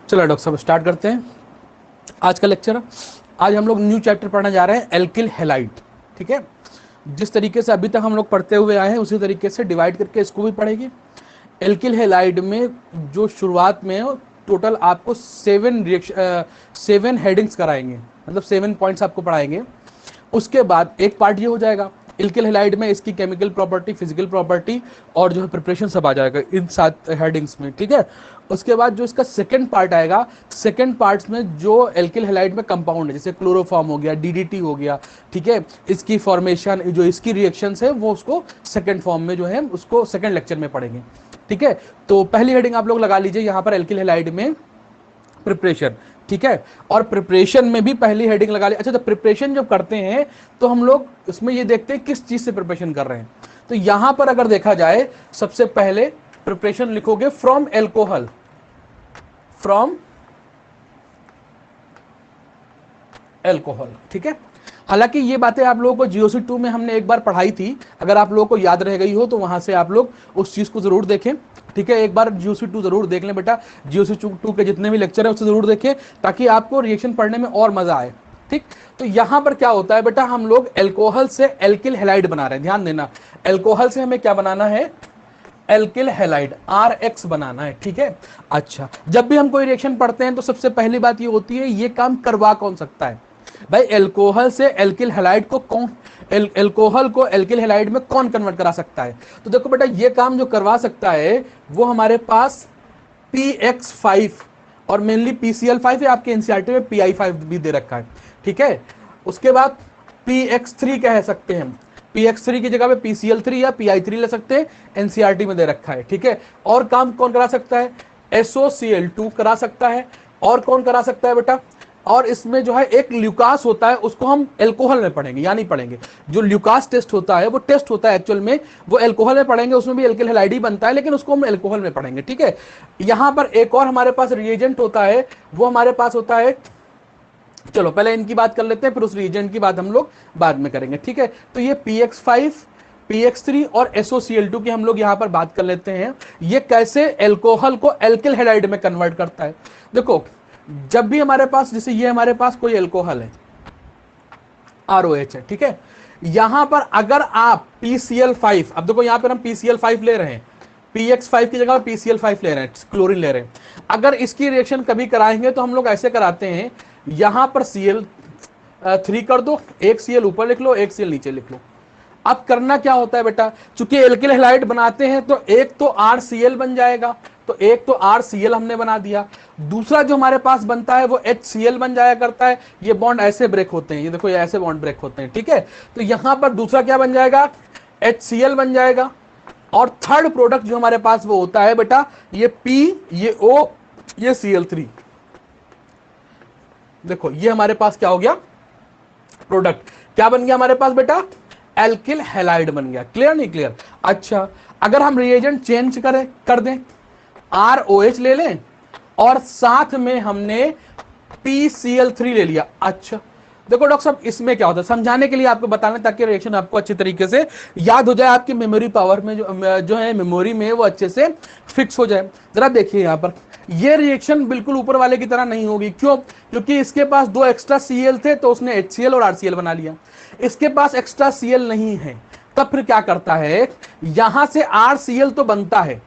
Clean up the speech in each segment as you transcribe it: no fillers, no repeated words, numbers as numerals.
चलो डॉक्टर साहब स्टार्ट करते हैं आज का लेक्चर। आज हम लोग न्यू चैप्टर पढ़ने जा रहे हैं, एल्किल हैलाइड। ठीक है, जिस तरीके से अभी तक हम लोग पढ़ते हुए आए हैं उसी तरीके से डिवाइड करके इसको भी पढ़ेंगे। एल्किल हैलाइड में जो शुरुआत में टोटल आपको 7 हेडिंग्स कराएंगे, मतलब 7 पॉइंट्स आपको पढ़ाएंगे। उसके बाद एक पार्ट ये हो जाएगा एल्किल हैलाइड में, इसकी केमिकल प्रॉपर्टी, फिजिकल प्रॉपर्टी और जो है प्रिपरेशन सब आ जाएगा इन 7 हेडिंग्स में। ठीक है, उसके बाद जो इसका सेकंड पार्ट आएगा, सेकंड पार्ट्स में जो एल्किल हैलाइड में कंपाउंड है जैसे क्लोरोफॉर्म हो गया, डीडीटी हो गया, ठीक है, इसकी फॉर्मेशन, जो इसकी रिएक्शंस है वो उसको सेकंड फॉर्म में जो है उसको सेकंड लेक्चर में पढ़ेंगे। ठीक है, तो पहली हेडिंग आप लोग लगा लीजिए यहाँ पर एल्किल हैलाइड में प्रिपरेशन। ठीक है, और प्रिपरेशन में भी पहली हेडिंग लगा ली। अच्छा, तो प्रिपरेशन जब करते हैं तो हम लोग इसमें ये देखते हैं किस चीज से प्रिपरेशन कर रहे हैं। तो यहां पर अगर देखा जाए सबसे पहले प्रिपरेशन लिखोगे फ्रॉम एल्कोहल, फ्रॉम एल्कोहल। ठीक है, हालांकि ये बातें आप लोगों को जीओसी 2 में हमने एक बार पढ़ाई थी, अगर आप लोगों को याद रह गई हो तो वहां से आप लोग उस चीज को जरूर देखें। ठीक है, एक बार जीओसी 2 जरूर देख लें बेटा, जीओसी 2 के जितने भी लेक्चर है उससे जरूर देखें ताकि आपको रिएक्शन पढ़ने में और मजा आए। ठीक, तो यहां पर क्या होता है बेटा, हम लोग एल्कोहल से एल्किल हैलाइड बना रहे हैं। ध्यान देना, एल्कोहल से हमें क्या बनाना है, एल्किल हैलाइड RX बनाना है। ठीक है, अच्छा, जब भी हम कोई रिएक्शन पढ़ते हैं तो सबसे पहली बात ये होती है ये काम करवा कौन सकता है भाई, एल्कोहल से एल्किल हैलाइड को कौन, एल्कोहल को एल्किल हैलाइड में कौन कन्वर्ट करा सकता है। तो देखो बेटा, ये काम जो करवा सकता है वो हमारे पास PX5 और मेनली PCl5 है, आपके एनसीईआरटी में PI5 भी दे रखा है। ठीक है, उसके बाद PX3 कह सकते हैं, PX3 की जगह पे PCl3 या PI3 ले सकते हैं, एनसीईआरटी में दे रखा है। ठीक है, और काम कौन करा सकता है, SOCl2 करा सकता है। और कौन करा सकता है बेटा, और इसमें जो है एक ल्यूकास होता है, उसको हम एल्कोहल में पढ़ेंगे या नहीं पढ़ेंगे। जो ल्यूकास टेस्ट होता है वो टेस्ट होता है एक्चुअल में, वो एल्कोहल में पढ़ेंगे, उसमें भी एल्किल हैलाइड ही बनता है लेकिन उसको हम एल्कोहल में पढ़ेंगे। ठीक है, यहां पर एक और हमारे पास रिएजेंट होता है, वो हमारे पास होता है, चलो पहले इनकी बात कर लेते हैं फिर उस रिएजेंट की बात हम लोग बाद में करेंगे। ठीक है, तो ये PX5, PX3 और SOCl2 की हम लोग यहां पर बात कर लेते हैं। ये कैसे एल्कोहल को एल्किल हैलाइड में कन्वर्ट करता है। देखो, जब भी हमारे पास, जैसे ये हमारे पास कोई एल्कोहल है ROH है, ठीक है, यहां पर अगर आप PCl5, अब देखो यहां पर हम PCl5 ले रहे हैं, PX5 की जगह PCl5 ले रहे हैं, क्लोरीन ले रहे हैं। अगर इसकी रिएक्शन कभी कराएंगे तो हम लोग ऐसे कराते हैं, यहां पर Cl3 कर दो, एक Cl ऊपर लिख लो, एक Cl नीचे लिख लो। अब करना क्या होता है बेटा, चूंकि एल्किल हैलाइड बनाते हैं तो एक तो RCl बन जाएगा, तो एक तो RCl हमने बना दिया, दूसरा जो हमारे पास बनता है वो HCl बन जाया करता है। ये बॉन्ड ऐसे ब्रेक होते हैं, ये देखो ये ऐसे बॉन्ड ब्रेक होते हैं। ठीक है, तो यहां पर दूसरा क्या बन जाएगा, HCl बन जाएगा। और थर्ड प्रोडक्ट जो हमारे पास वो होता है बेटा, ये P, ये O, ये Cl3। देखो ये हमारे पास क्या हो गया, प्रोडक्ट क्या बन गया हमारे पास बेटा, एल्किल हैलाइड बन गया। क्लियर नहीं क्लियर। अच्छा, अगर हम रिएजेंट चेंज करें, कर दें, ROH ले लें और साथ में हमने PCl3 ले लिया। अच्छा, देखो डॉक्टर साहब इसमें क्या होता है, समझाने के लिए आपको बताने ताकि रिएक्शन आपको अच्छी तरीके से याद हो जाए, आपकी मेमोरी पावर में जो है मेमोरी में वो अच्छे से फिक्स हो जाए। जरा देखिए यहां पर, ये रिएक्शन बिल्कुल ऊपर वाले की तरह नहीं होगी। क्यों, क्योंकि इसके पास 2 एक्स्ट्रा Cl थे तो उसने HCl और RCl बना लिया। इसके पास एक्स्ट्रा Cl नहीं है, तब फिर क्या करता है, यहां से RCl तो बनता है।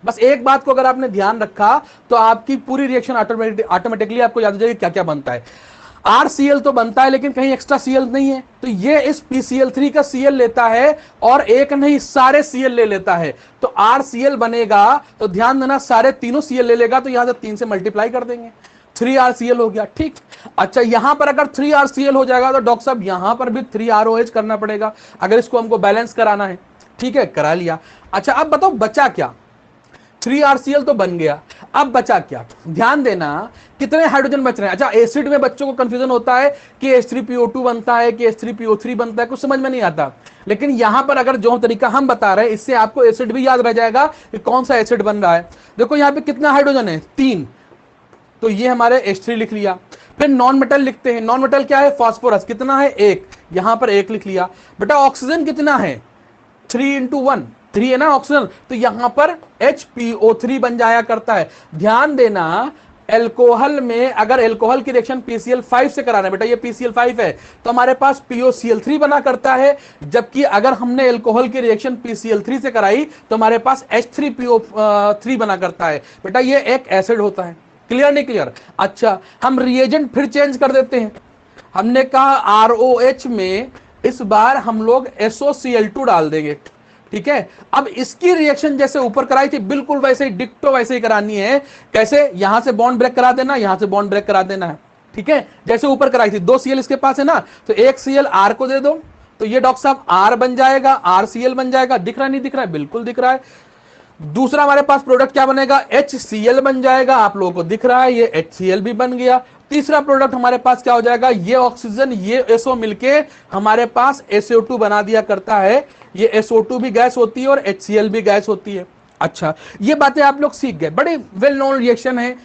बस एक बात को अगर आपने ध्यान रखा तो आपकी पूरी रिएक्शन ऑटोमेटिकली आपको याद हो जाएगी क्या क्या बनता है। RCl तो बनता है लेकिन कहीं एक्स्ट्रा Cl नहीं है, तो ये इस PCl3 का Cl लेता है और एक नहीं सारे Cl ले लेता है, तो RCl बनेगा। तो ध्यान देना, सारे तीनों Cl ले लेगा तो यहां से 3 से मल्टीप्लाई कर देंगे, 3RCl हो गया। ठीक, अच्छा, यहां पर अगर 3RCl हो जाएगा तो डॉक्टर साहब यहां पर भी 3ROH करना पड़ेगा अगर इसको हमको बैलेंस कराना है। ठीक है, करा लिया। अच्छा, अब बताओ बचा क्या, 3RCl तो बन गया, अब बचा क्या, ध्यान देना कितने हाइड्रोजन बच रहे हैं। अच्छा, एसिड में बच्चों को कंफ्यूजन होता है कि H3PO2 बनता है कि H3PO3 बनता है, कुछ समझ में नहीं आता, लेकिन यहां पर अगर जो तरीका हम बता रहे हैं इससे आपको एसिड भी याद रह जाएगा कि कौन सा एसिड बन रहा है। देखो यहां पे कितना हाइड्रोजन है, 3, तो ये हमारे H3 लिख लिया। फिर नॉन मेटल लिखते हैं, नॉन मेटल क्या है, फास्फोरस, कितना है, 1, यहां पर 1 लिख लिया। बेटा ऑक्सीजन कितना है, 3 × 1, 3 है ना ऑक्सीजन, तो यहां पर HPO3 बन जाया करता है। ध्यान देना, एल्कोहल में अगर एल्कोहल की रिएक्शन PCl5 से कराना है, बेटा ये PCl5 है तो हमारे पास POCl3 बना करता है, जबकि अगर हमने एल्कोहल की रिएक्शन PCl3 से कराई तो हमारे पास H3PO3 बना करता है। बेटा ये एक एसिड होता है। क्लियर नहीं क्लियर? अच्छा, हम रिएजेंट फिर चेंज कर देते हैं। हमने कहा ROH में इस बार हम लोग SOCl2 डाल देंगे, ठीक है। अब इसकी रिएक्शन जैसे ऊपर कराई थी बिल्कुल वैसे ही डिक्टो वैसे ही करानी है। कैसे? यहां से बॉन्ड ब्रेक करा देना, यहां से बॉन्ड ब्रेक करा देना है, ठीक है। जैसे ऊपर कराई थी, 2 Cl इसके पास है ना, तो एक Cl R को दे दो, तो ये डॉक्टर साहब R बन जाएगा, RCl बन जाएगा। दिख रहा नहीं दिख रहा है? बिल्कुल दिख रहा है। दूसरा हमारे पास प्रोडक्ट क्या बनेगा? HCl बन जाएगा। आप लोगों को दिख रहा है, ये HCl भी बन गया। तीसरा प्रोडक्ट हमारे पास क्या हो जाएगा? ये ऑक्सीजन ये SO मिलके हमारे पास SO2 बना दिया करता है। ये SO2 भी गैस होती है और HCl भी गैस होती है। अच्छा, ये बातें आप लोग सीख गए, बड़े वेल नोन रिएक्शन है,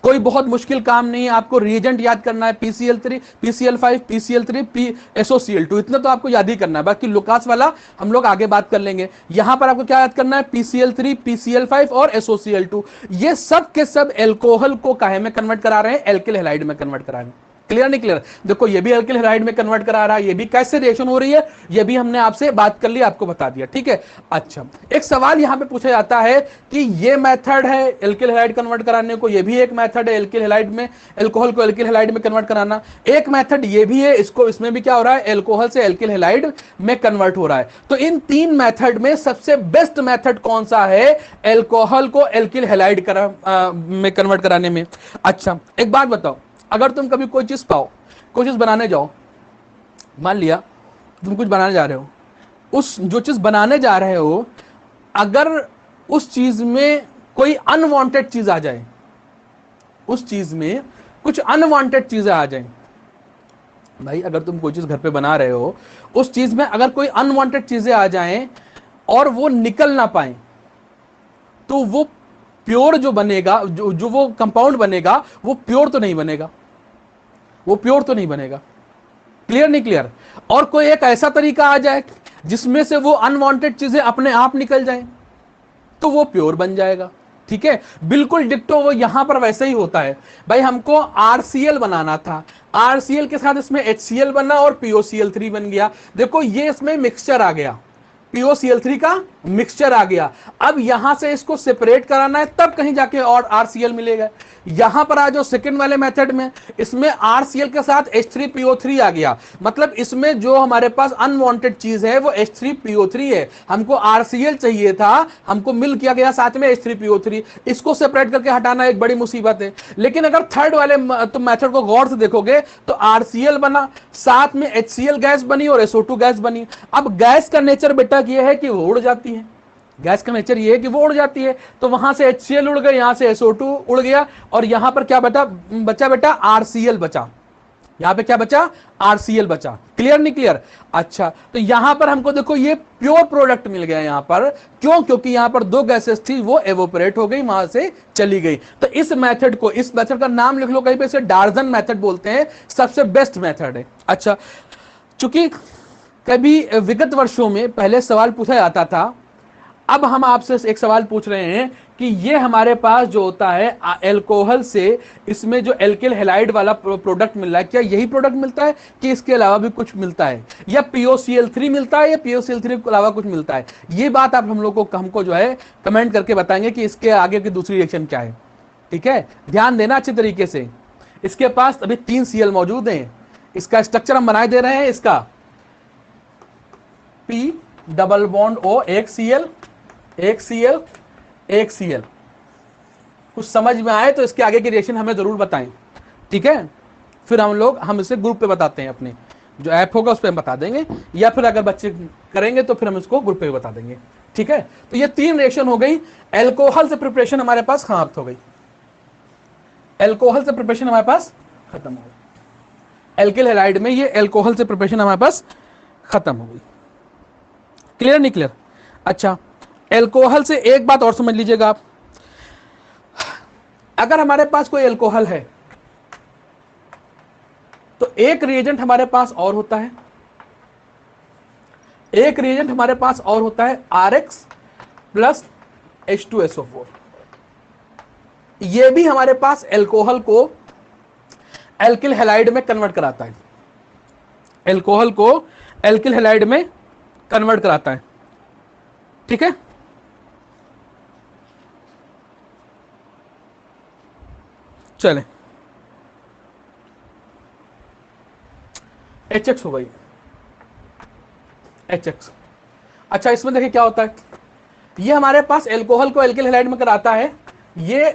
कोई बहुत मुश्किल काम नहीं है। आपको रिएजेंट याद करना है, PCl3 PCl5 PCl3 SOCl2, इतना तो आपको याद ही करना है। बाकी लुकास वाला हम लोग आगे बात कर लेंगे। यहां पर आपको क्या याद करना है? PCl3 PCl5 और SOCl2, ये सब के सब एल्कोहल को काहे में कन्वर्ट करा रहे हैं? एल्किल हैलाइड में कन्वर्ट करा रहे हैं। क्लियर नहीं क्लियर? देखो ये भी एल्किल हैलाइड में कन्वर्ट करा रहा है, ये भी कैसे रिएक्शन हो रही है ये भी हमने आपसे बात कर ली, आपको बता दिया, ठीक है। अच्छा, एक सवाल यहां पे पूछा जाता है कि ये मेथड है एल्किल हैलाइड कन्वर्ट कराने को, ये भी एक मेथड है एल्किल हैलाइड में, एल्कोहल को एल्किल हैलाइड में कन्वर्ट कराना। एक मेथड ये भी है, इसको इसमें भी क्या हो रहा है? एल्कोहल से एल्किल हैलाइड में कन्वर्ट हो रहा है। तो इन 3 मेथड में सबसे बेस्ट मेथड कौन सा है एल्कोहल को एल्किल हैलाइड में कन्वर्ट कराने में? अच्छा, एक बात बताओ, अगर तुम कभी कोई चीज पाओ, कोई चीज बनाने जाओ, मान लिया तुम कुछ बनाने जा रहे हो, उस जो चीज बनाने जा रहे हो अगर उस चीज में कोई अनवांटेड चीज आ जाए, उस चीज में कुछ अनवांटेड चीजें आ जाए, भाई अगर तुम कोई चीज घर पे बना रहे हो, उस चीज में अगर कोई अनवांटेड चीजें आ जाएं और वो निकल ना पाए, तो वो प्योर जो बनेगा, जो वो कंपाउंड बनेगा वो प्योर तो नहीं बनेगा, वो प्योर तो नहीं बनेगा। क्लियर नहीं क्लियर? और कोई एक ऐसा तरीका आ जाए जिसमें से वो अनवांटेड चीजें अपने आप निकल जाएं, तो वो प्योर बन जाएगा, ठीक है। बिल्कुल डिक्टो वो यहां पर वैसे ही होता है। भाई हमको RCl बनाना था, RCl के साथ इसमें HCl बना और POCl3 बन गया। देखो ये इसमें मिक्सचर आ गया, POCl3 का मिक्सचर आ गया। अब यहां से इसको सेपरेट कराना है, तब कहीं जाके और RCl मिलेगा। यहां पर आ जाओ सेकंड वाले मेथड में, इसमें RCl के साथ H3PO3 आ गया, मतलब इसमें जो हमारे पास अनवांटेड चीज है वो H3PO3 है। हमको RCl चाहिए था, हमको मिल किया गया साथ में H3PO3, इसको सेपरेट करके हटाना एक बड़ी मुसीबत है। लेकिन अगर थर्ड वाले तुम मेथड को गौर से देखोगे तो RCl बना, साथ में HCl गैस बनी और SO2 गैस बनी। अब गैस का नेचर बेटा ये है कि वो उड़ जाती है, गैस का नेचर ये है कि वो उड़ जाती है, तो वहां से HCl उड़ गए, यहां से SO2 उड़ गया, और यहां पर क्या बचा बेटा? RCl बचा। यहां पे क्या बचा? RCl बचा। क्लियर नहीं क्लियर? अच्छा, तो यहां पर हमको देखो ये प्योर प्रोडक्ट मिल गया यहां पर, क्यों? क्योंकि यहां पर 2 गैसेस थी वो एवोपरेट हो गई, वहां से चली गई। तो इस मेथड को, इस मेथड का नाम लिख लो कहीं पे, इसे डार्जन मेथड बोलते हैं, सबसे बेस्ट मेथड है। अच्छा, चूंकि कभी विगत वर्षों में पहले सवाल पूछा जाता था, अब हम आपसे एक सवाल पूछ रहे हैं कि ये हमारे पास जो होता है एल्कोहल से, इसमें जो एल्किल हैलाइड वाला प्रोडक्ट मिल रहा है, क्या यही प्रोडक्ट मिलता है कि इसके अलावा भी कुछ मिलता है, या POCl3 मिलता है, या POCl3 के अलावा कुछ मिलता है? ये बात आप हम लोग को, हमको जो है कमेंट करके बताएंगे कि इसके आगे की दूसरी रिएक्शन क्या है, ठीक है। ध्यान देना अच्छे तरीके से। इसके पास अभी 3 Cl मौजूद हैं, इसका स्ट्रक्चर हम बनाए दे रहे हैं, इसका P डबल बॉन्ड O, एक Cl, एक Cl, एक Cl। कुछ समझ में आए तो इसके आगे की रिएक्शन हमें जरूर बताएं, ठीक है। फिर हम इसे ग्रुप पे बताते हैं, अपने जो ऐप होगा उस पर हम बता देंगे, या फिर अगर बच्चे करेंगे तो फिर हम इसको ग्रुप पे बता देंगे, ठीक है। तो ये 3 रिएक्शन हो गई, एल्कोहल से प्रिपरेशन हमारे पास समाप्त हो गई, एल्कोहल से प्रिपरेशन हमारे पास खत्म हो गई। एल्किल हैलाइड में ये एल्कोहल से प्रिपरेशन हमारे पास खत्म हो गई। क्लियर नहीं क्लियर? अच्छा, एल्कोहल से एक बात और समझ लीजिएगा आप, अगर हमारे पास कोई एल्कोहल है तो एक रिएजेंट हमारे पास और होता है, एक रिएजेंट हमारे पास और होता है RX प्लस H2SO4। ये भी हमारे पास एल्कोहल को एल्किल हैलाइड में कन्वर्ट कराता है, एल्कोहल को एल्किल हैलाइड में कन्वर्ट कराता है, ठीक है। चले, HX हो गई, HX। अच्छा, इसमें देखिए क्या होता है, ये हमारे पास एल्कोहल को एल्किल हैलाइड में कराता है, ये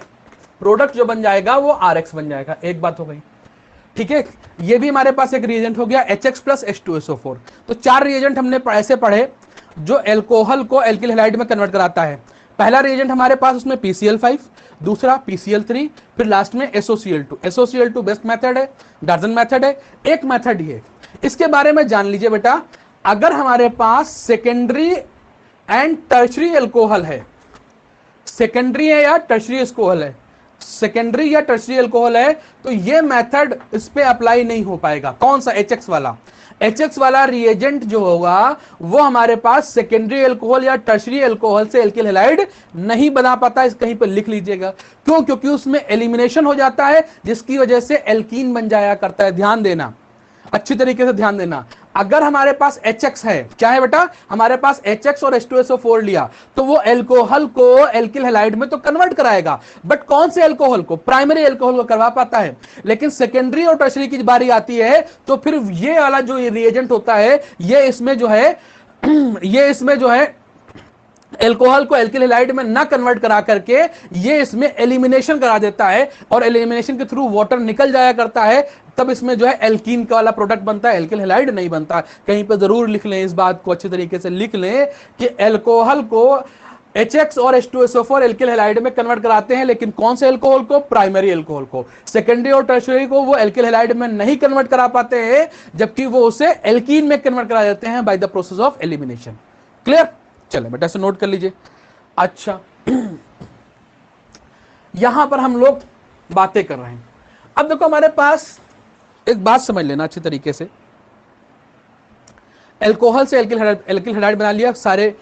प्रोडक्ट जो बन जाएगा वो RX बन जाएगा, एक बात हो गई, ठीक है। ये भी हमारे पास एक रिएजेंट हो गया HX प्लस H2SO4। तो 4 रिएजेंट हमने ऐसे पढ़े जो एल्कोहल को एल्किल हैलाइड में कन्वर्ट कराता है। पहला रिएजेंट हमारे पास उसमें PCl5, दूसरा PCl3, फिर लास्ट में SOCl2। SOCl2 बेस्ट मेथड है, डजन मेथड है, एक मेथड ही है। इसके बारे में जान लीजिए बेटा, अगर हमारे पास सेकेंडरी एंड टर्शरी एल्कोहल है, सेकेंडरी है या टर्शरी एल्कोहल है, सेकेंडरी या टर्शरी एल्कोहल है, तो ये मेथड इस पे अप्लाई नहीं हो पाएगा। कौन सा? HX वाला। HX वाला रिएजेंट जो होगा वो हमारे पास सेकेंडरी एल्कोहल या टर्शरी एल्कोहल से एल्किल हैलाइड नहीं बना पाता। इस कहीं पर लिख लीजिएगा, क्यों? क्योंकि उसमें एलिमिनेशन हो जाता है, जिसकी वजह से एल्कीन बन जाया करता है। ध्यान देना, अच्छी तरीके से ध्यान देना। अगर हमारे पास HX है, क्या है बेटा, हमारे पास HX और H2SO4 लिया, तो वो एल्कोहल को एल्किल हैलाइड में तो कन्वर्ट कराएगा, बट कौन से एल्कोहल को? प्राइमरी एल्कोहल को करवा पाता है। लेकिन सेकेंडरी और टर्शरी की बारी आती है तो फिर ये वाला जो रिएजेंट होता है, ये इसमें जो है ये इसमें जो है एल्कोहल को एल्किल हैलाइड में ना कन्वर्ट करा करके ये इसमें एलिमिनेशन करा देता है, और एलिमिनेशन के थ्रू वाटर निकल जाया करता है। तब इसमें जो है एल्कीन का वाला प्रोडक्ट बनता है, एल्किल हैलाइड नहीं बनता। कहीं पे जरूर लिख लें, इस बात को अच्छे तरीके से लिख लें कि एल्कोहल को HX और H2SO4 एल्किल हैलाइड में कन्वर्ट कराते हैं, लेकिन कौन से एल्कोहल को? प्राइमरी एल्कोहल को। सेकेंडरी और टर्शियरी को वो एल्किल हैलाइड में नहीं कन्वर्ट करा पाते हैं, जबकि वो उसे एल्कीन में कन्वर्ट करा देते हैं by the process of elimination. Clear? चले बेटा, इसे नोट कर लीजिए। अच्छा, यहां पर हम लोग बातें कर रहे हैं। अब देखो, हमारे पास एक बात समझ लेना अच्छी तरीके से, एल्कोहल से एल्किल हैलाइड बना लिया, सारे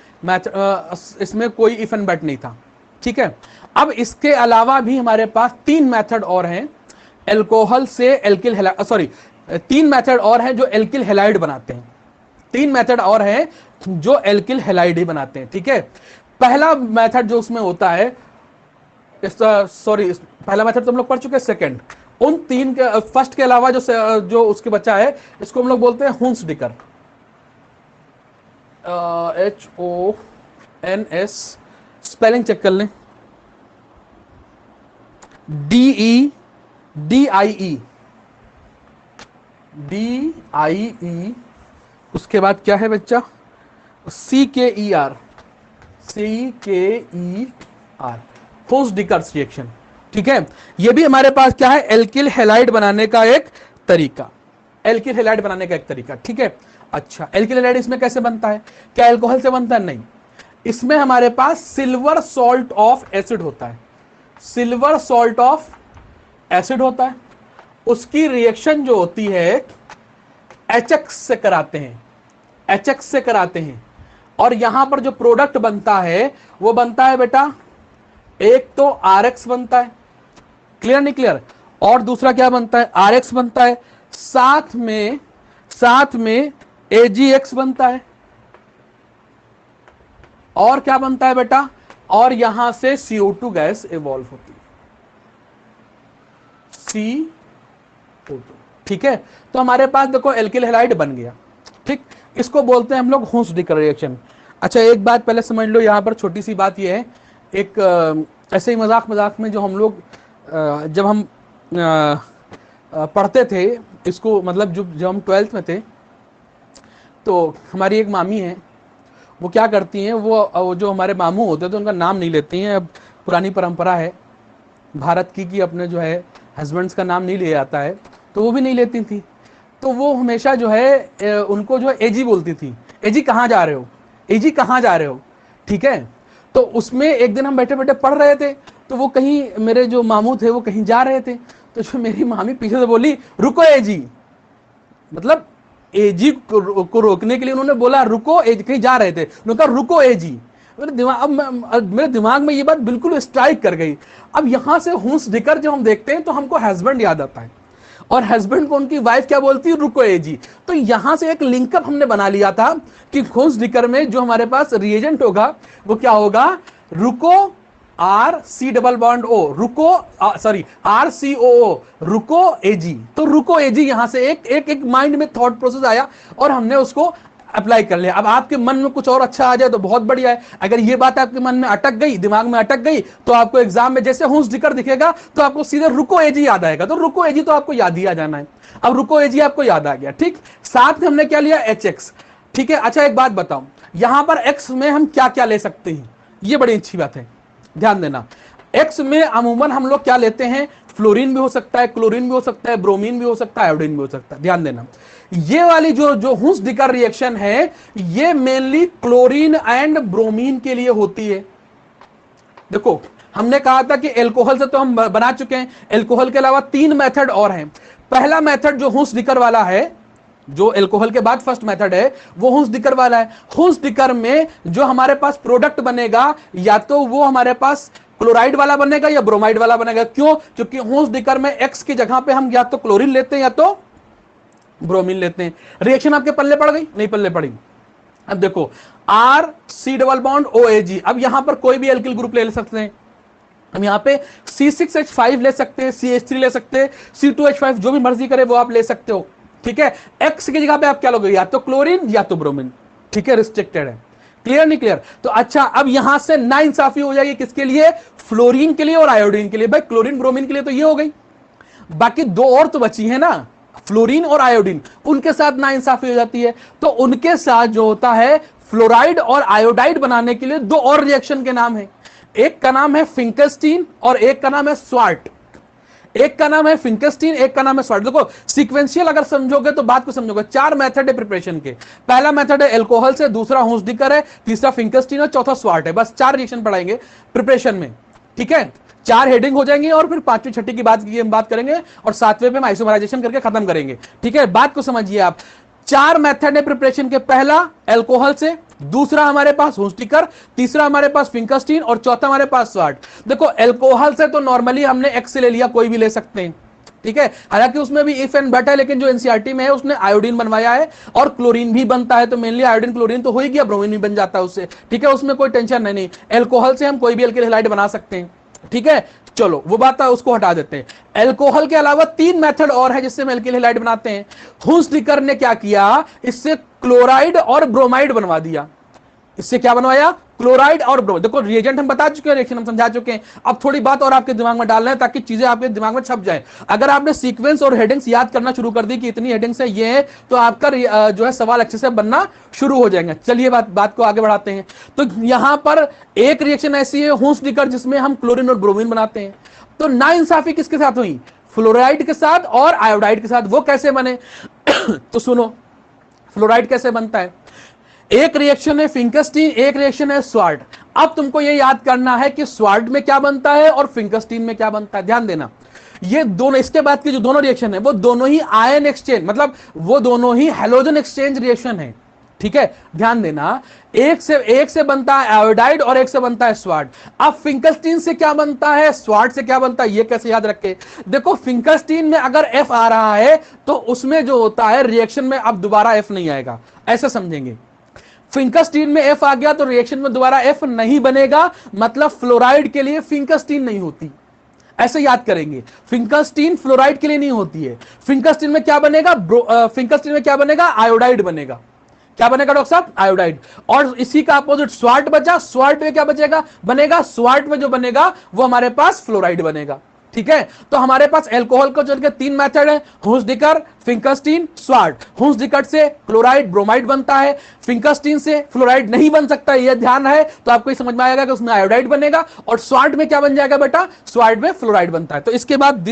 इसमें कोई इफ एंड बट नहीं था, ठीक है। अब इसके अलावा भी हमारे पास 3 मेथड और हैं एल्कोहल से एल्किल हैलाइड, सॉरी 3 मेथड और हैं जो एल्किल हैलाइड बनाते हैं। 3 मेथड और हैं जो एल्किल हैलाइड ही बनाते हैं, ठीक है। पहला मेथड जो उसमें होता है, पहला मेथड तो हम लोग पढ़ चुके हैं। सेकंड, उन 3 के फर्स्ट के अलावा जो उसके बच्चा है, इसको हम लोग बोलते हैं हुंसडिकर, HONS, स्पेलिंग चेक कर लें, DIE, उसके बाद क्या है बच्चा? CKER, हुंसडिकर रिएक्शन, ठीक है। ये भी हमारे पास क्या है? एल्किल हैलाइड बनाने का एक तरीका, एल्किल हैलाइड बनाने का एक तरीका, ठीक है। अच्छा, एल्किल हैलाइड इसमें कैसे बनता है? क्या एल्कोहल से बनता है? नहीं, इसमें हमारे पास सिल्वर सॉल्ट ऑफ एसिड होता है, सिल्वर सॉल्ट ऑफ एसिड होता है। उसकी रिएक्शन जो होती है HX से कराते हैं, HX से कराते हैं, और यहां पर जो प्रोडक्ट बनता है वो बनता है बेटा, एक तो RX बनता है, क्लियर नहीं क्लियर, और दूसरा क्या बनता है? RX बनता है, साथ में AgX बनता है, और क्या बनता है बेटा? और यहां से CO2 गैस इवॉल्व होती है, CO2, ठीक है। तो हमारे पास देखो एल्किल हैलाइड बन गया, ठीक। इसको बोलते हैं हम लोग हुंसडिकर रिएक्शन। अच्छा, एक बात पहले समझ लो, यहां पर छोटी सी बात यह है, एक ऐसे ही मजाक में जो हम लोग जब हम पढ़ते थे इसको, मतलब जब हम 12th में थे, तो हमारी एक मामी है, वो क्या करती हैं, वो जो हमारे मामू होते थे उनका नाम नहीं लेती हैं। अब पुरानी परंपरा है भारत की कि अपने जो है हस्बैंड्स का नाम नहीं लिया जाता है, तो वो भी नहीं लेती थी। तो वो हमेशा जो है उनको जो है एजी बोलती थी, एजी कहाँ जा रहे हो, एजी कहाँ जा रहे हो, ठीक है। तो उसमें एक दिन हम बैठे बैठे पढ़ रहे थे, तो वो कहीं, मेरे जो मामू थे वो कहीं जा रहे थे, तो जो मेरी मामी पीछे से बोली, रुको एजी, मतलब एजी को रोकने के लिए उन्होंने बोला रुको, एजी कहीं जा रहे थे, उन्होंने कहा रुको एजी। मेरे दिमाग में ये बात बिल्कुल स्ट्राइक कर गई। अब यहां से हुंसडिकर जब हम देखते हैं तो हमको हस्बैंड याद आता है, और हस्बैंड को उनकी वाइफ क्या बोलती है, रुको ए जी। तो यहां से एक लिंकअप हमने बना लिया था कि हुंसडिकर में जो हमारे पास रिएजेंट होगा वो क्या होगा, रुको R C double bond O, रुको सॉरी आर सी ओ, रुको एजी। तो रुको एजी यहां से एक माइंड में थॉट प्रोसेस आया और हमने उसको अप्लाई कर लिया। अब आपके मन में कुछ और अच्छा आ जाए तो बहुत बढ़िया है, अगर ये बात आपके मन में अटक गई, दिमाग में अटक गई, तो आपको एग्जाम में जैसे हुंसडिकर दिखेगा तो आपको सीधे रुको एजी याद आएगा। तो रुको एजी तो आपको याद ही आ जाना है। अब रुको एजी आपको याद आ गया, ठीक। साथ में हमने क्या लिया, एच एक्स, ठीक है। अच्छा एक बात बताओ, यहां पर एक्स में हम क्या क्या ले सकते हैं, ये बड़ी अच्छी बात है, ध्यान देना। एक्स में अमूमन हम लोग क्या लेते हैं, फ्लोरीन भी हो सकता है, क्लोरीन भी हो सकता है, ब्रोमीन भी हो सकता है, आयोडीन भी हो सकता है। ध्यान देना, ये वाली जो हुंसडिकर रिएक्शन है ये मेनली क्लोरीन एंड ब्रोमीन के लिए होती है। देखो हमने कहा था कि एल्कोहल से तो हम बना चुके हैं, एल्कोहल के अलावा 3 मेथड और हैं। पहला मेथड जो हुंसडिकर वाला है, जो एल्कोहल के बाद फर्स्ट मेथड है, वो हुंसडिकर वाला है। हुंसडिकर में जो हमारे पास प्रोडक्ट बनेगा या तो वो हमारे पास क्लोराइड वाला बनेगा या ब्रोमाइड वाला बनेगा। क्यों? क्योंकि हुंसडिकर में एक्स की जगह पे हम या तो क्लोरीन लेते हैं या तो ब्रोमीन लेते हैं। रिएक्शन आपके पल्ले पड़ गई, नहीं पल्ले पड़ी। अब देखो R C double bond O A G, अब यहां पर कोई भी एल्किल ग्रुप ले सकते हैं। हम यहां पे C6H5 ले सकते हैं, CH3 ले सकते हैं, C2H5, जो भी मर्जी करे वो आप ले सकते हो, ठीक है। एक्स की जगह पे आप क्या लोगे, या तो क्लोरीन या तो ब्रोमीन, ठीक है, रिस्ट्रिक्टेड है। क्लियर नहीं क्लियर? तो अच्छा अब यहां से नाइंसाफी हो जाएगी किसके लिए, फ्लोरीन के लिए और आयोडीन के लिए। भाई क्लोरीन ब्रोमीन के लिए तो ये हो गई, बाकी 2 और तो बची है ना, फ्लोरीन और आयोडीन, उनके साथ नाइंसाफी हो जाती है। तो उनके साथ जो होता है फ्लोराइड और आयोडाइड बनाने के लिए 2 और रिएक्शन के नाम है, एक का नाम है फिंकस्टीन और एक का नाम है स्वार्ट। एक का नाम है फिंकस्टीन, एक का नाम है स्वार्ट। देखो सीक्वेंशियल अगर समझोगे तो बात को समझोगे। 4 मेथड है प्रिपरेशन के, पहला मेथड है एल्कोहल से, दूसरा हुंसडिकर है, तीसरा फिंकस्टीन और चौथा स्वार्ट है। बस 4 रिएक्शन पढ़ाएंगे प्रिपरेशन में, ठीक है। 4 हेडिंग हो जाएंगी और फिर 5वीं 6ठी की बात करेंगे और 7वें पे हम आइसोमराइजेशन करके खत्म करेंगे, ठीक है। बात को समझिए आप, 4 मेथड है प्रिपरेशन के, पहला एल्कोहल से, दूसरा हमारे पास हुंसडिकर, तीसरा हमारे पास फिंकस्टीन और चौथा हमारे पास स्वार्ट। देखो एल्कोहल से तो नॉर्मली हमने एक्स से ले लिया, कोई भी ले सकते हैं, ठीक है। हालांकि उसमें भी इफ एंड बट है, लेकिन जो एनसीईआरटी में है उसने आयोडीन बनवाया है और क्लोरीन भी बनता है, तो मेनली आयोडीन क्लोरीन तो हो ही गया, ब्रोमीन भी बन जाता है उससे, ठीक है, उसमें कोई टेंशन नहीं। एल्कोहल से हम कोई भी एल्किल हैलाइड बना सकते हैं, ठीक है। चलो वो बात है, उसको हटा देते हैं। एल्कोहल के अलावा 3 मेथड और है जिससे हम एल्किल हैलाइड बनाते हैं। हुंसडिकर ने क्या किया, इससे क्लोराइड और ब्रोमाइड बनवा दिया। इससे क्या बनवाया, क्लोराइड और ब्रोमाइड। देखो रिएजेंट हम बता चुके हैं, रिएक्शन हम समझा चुके हैं। अब थोड़ी बात और आपके दिमाग में डाल रहे हैं ताकि चीजें आपके दिमाग में छप जाए। अगर आपने सीक्वेंस और हेडिंग्स याद करना शुरू कर दी कि इतनी हेडिंग्स है, ये है, तो आपका जो है सवाल अच्छे से बनना शुरू हो जाएंगे। चलिए बात को आगे बढ़ाते हैं। तो यहां पर एक रिएक्शन ऐसी है हुंसडिकर जिसमें हम क्लोरीन और ब्रोमीन बनाते हैं। तो नाइंसाफी किसके साथ हुई, फ्लोराइड के साथ और आयोडाइड के साथ। वो कैसे बने तो सुनो, फ्लोराइड कैसे बनता है, एक रिएक्शन है फिंकस्टीन, एक रिएक्शन है स्वार्ट। अब तुमको ये याद करना है कि स्वार्ट में क्या बनता है और फिंकस्टीन में क्या बनता है। ध्यान देना, ये दोनों, इसके बाद की जो दोनों रिएक्शन है वो दोनों ही आयन एक्सचेंज, मतलब वो दोनों ही हैलोजन एक्सचेंज रिएक्शन है, ठीक है। ध्यान देना, एक से बनता है आयोडाइड और एक से बनता है स्वार्ट। अब फिंकस्टीन से क्या बनता है, स्वार्ट से क्या बनता है, ये कैसे याद रखे। देखो फिंकस्टीन में अगर एफ आ रहा है तो उसमें जो होता है रिएक्शन में अब दोबारा एफ नहीं आएगा, ऐसा समझेंगे। फिंकस्टीन में एफ आ गया तो रिएक्शन में दोबारा एफ नहीं बनेगा, मतलब फ्लोराइड के लिए फिंकस्टीन नहीं होती, ऐसे याद करेंगे। फिंकस्टीन फ्लोराइड के लिए नहीं होती है। फिंकस्टीन में क्या बनेगा, फिंकस्टीन में क्या बनेगा, आयोडाइड बनेगा। क्या बनेगा डॉक्टर साहब, आयोडाइड। और इसी का अपोजिट स्वार्ट बचा, स्वार्ट में क्या बचेगा, बनेगा, स्वार्ट में जो बनेगा वो हमारे पास फ्लोराइड बनेगा, ठीक है। तो हमारे पास एल्कोहल को चल के 3 मेथड है, हुंसडिकर, फिंकस्टीन, स्वार्ट। हुंसडिकर से क्लोराइड ब्रोमाइड बनता है, फिंकस्टीन से फ्लोराइड नहीं बन सकता, यह ध्यान है। तो आपको समझ में आएगा कि उसमें आयोडाइड बनेगा, और स्वार्ट में क्या बन जाएगा बेटा, स्वार्ट में फ्लोराइड बनता है। तो इसके बाद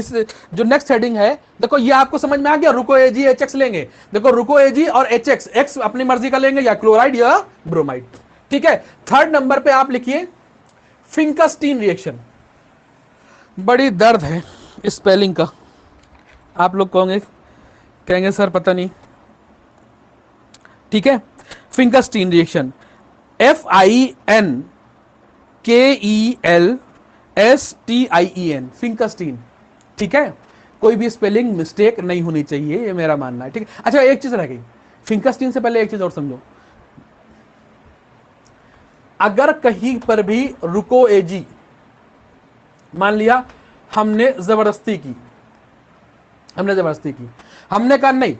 जो नेक्स्ट हेडिंग है, देखो ये आपको समझ में आ गया, रुको एजी एच एक्स लेंगे। देखो रुको एजी और एच एक्स, एक्स अपनी मर्जी का लेंगे, या क्लोराइड या ब्रोमाइड, ठीक है। 3rd नंबर पे आप लिखिए फिंकस्टीन रिएक्शन। बड़ी दर्द है स्पेलिंग का, आप लोग कहेंगे सर पता नहीं, ठीक है। फिंकस्टीन रिएक्शन, FIN KELSTIEN, फिंकस्टीन। ठीक है, कोई भी स्पेलिंग मिस्टेक नहीं होनी चाहिए, ये मेरा मानना है। ठीक है, अच्छा एक चीज रह गई, फिंकस्टीन से पहले एक चीज और समझो। अगर कहीं पर भी रुको एजी, मान लिया हमने जबरदस्ती की, हमने कहा नहीं,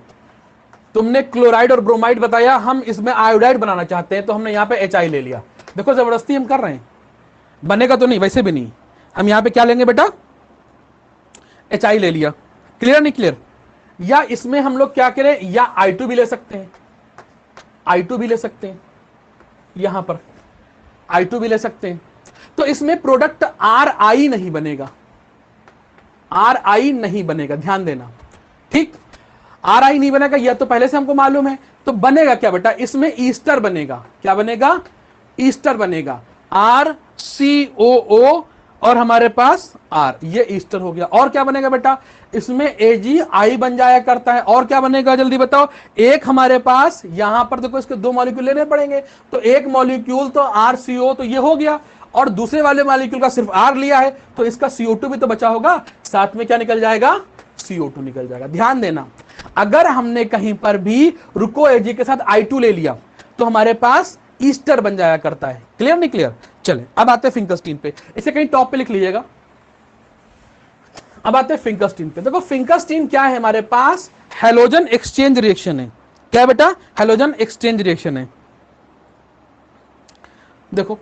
तुमने क्लोराइड और ब्रोमाइड बताया, हम इसमें आयोडाइड बनाना चाहते हैं, तो हमने यहां पे HI ले लिया। देखो जबरदस्ती हम कर रहे हैं, बनेगा तो नहीं, वैसे भी नहीं। हम यहां पे क्या लेंगे बेटा, HI ले लिया। क्लियर नहीं क्लियर? या इसमें हम लोग क्या करें, या I2 भी ले सकते हैं, I2 भी ले सकते हैं, यहां पर I2 भी ले सकते हैं। तो इसमें प्रोडक्ट RI नहीं बनेगा, RI नहीं बनेगा, ध्यान देना। ठीक, RI नहीं बनेगा, यह तो पहले से हमको मालूम है। तो बनेगा क्या बेटा, इसमें ईस्टर बनेगा। क्या बनेगा, ईस्टर बनेगा, RCOO और हमारे पास R, ये ईस्टर हो गया। और क्या बनेगा बेटा, इसमें AgI बन जाया करता है। और क्या बनेगा जल्दी बताओ, एक हमारे पास यहां पर देखो, इसके 2 मॉलिक्यूल लेने पड़ेंगे, तो एक मॉलिक्यूल तो RCO, तो ये हो गया, और दूसरे वाले मॉलिक्यूल का सिर्फ R लिया है, तो इसका CO2 भी तो बचा होगा, साथ में क्या निकल जाएगा, CO2 निकल जाएगा। ध्यान देना, अगर हमने कहीं पर भी रुको एजी के साथ I2 ले लिया, तो हमारे पास ईस्टर बन जाया करता है। क्लियर नहीं क्लियर? चले अब आते हैं फिंकस्टीन पे, इसे कहीं टॉप पे लिख लीजिएगा। अब आते हैं फिंकस्टीन पे। देखो फिंकस्टीन क्या है, हमारे पास हैलोजन एक्सचेंज रिएक्शन है। क्या है बेटा, हैलोजन एक्सचेंज रिएक्शन है। देखो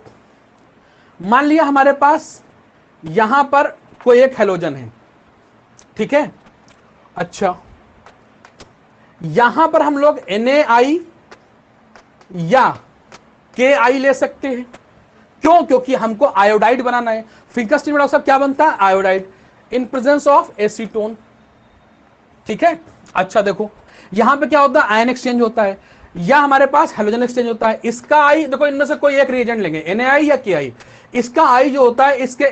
मान लिया हमारे पास यहां पर कोई एक हैलोजन है, ठीक है। अच्छा, यहां पर हम लोग NaI या KI ले सकते हैं। क्यों? क्योंकि हमको आयोडाइड बनाना है। फिंकस्टीन में क्या बनता है, iodide in presence of acetone. ठीक है, अच्छा देखो यहां पे क्या होता है, आयन एक्सचेंज होता है, या हमारे पास हैलोजन एक्सचेंज होता है। इसका आई देखो, इनमें से कोई एक रिएजेंट लेंगे, NaI या KI, इसका आई जो होता है इसके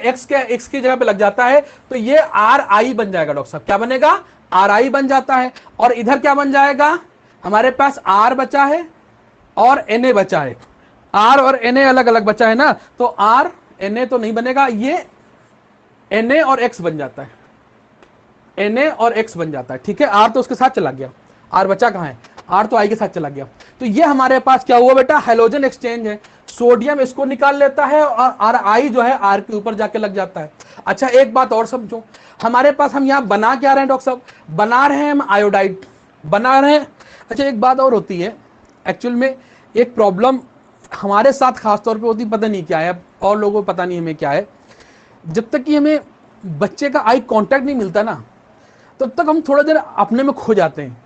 X की जगह पे लग जाता है, तो ये RI बन जाएगा। डॉक्टर साहब क्या बनेगा, RI बन जाता है। और इधर क्या बन जाएगा, हमारे पास R बचा है और Na बचा है। R और Na अलग अलग बचा है ना, तो R Na तो नहीं बनेगा, ये Na और X बन जाता है, Na और X बन जाता है। ठीक है, R तो उसके साथ चला गया, R बचा कहां है, R तो I के साथ चला गया। तो ये हमारे पास क्या हुआ बेटा, हैलोजन एक्सचेंज है। सोडियम इसको निकाल लेता है और RI जो है R के ऊपर जाके लग जाता है। अच्छा एक बात और समझो, हमारे पास हम यहां बना क्या रहे हैं डॉक्टर साहब, बना रहे हैं हम आयोडाइड, बना रहे हैं। अच्छा एक बात और होती है, एक्चुअल में एक प्रॉब्लम हमारे साथ खासतौर पे होती, पता नहीं क्या है, और लोगों को पता नहीं हमें क्या है, जब तक कि हमें बच्चे का आई कांटेक्ट नहीं मिलता ना, तब तक हम थोड़ा देर अपने में खो जाते हैं,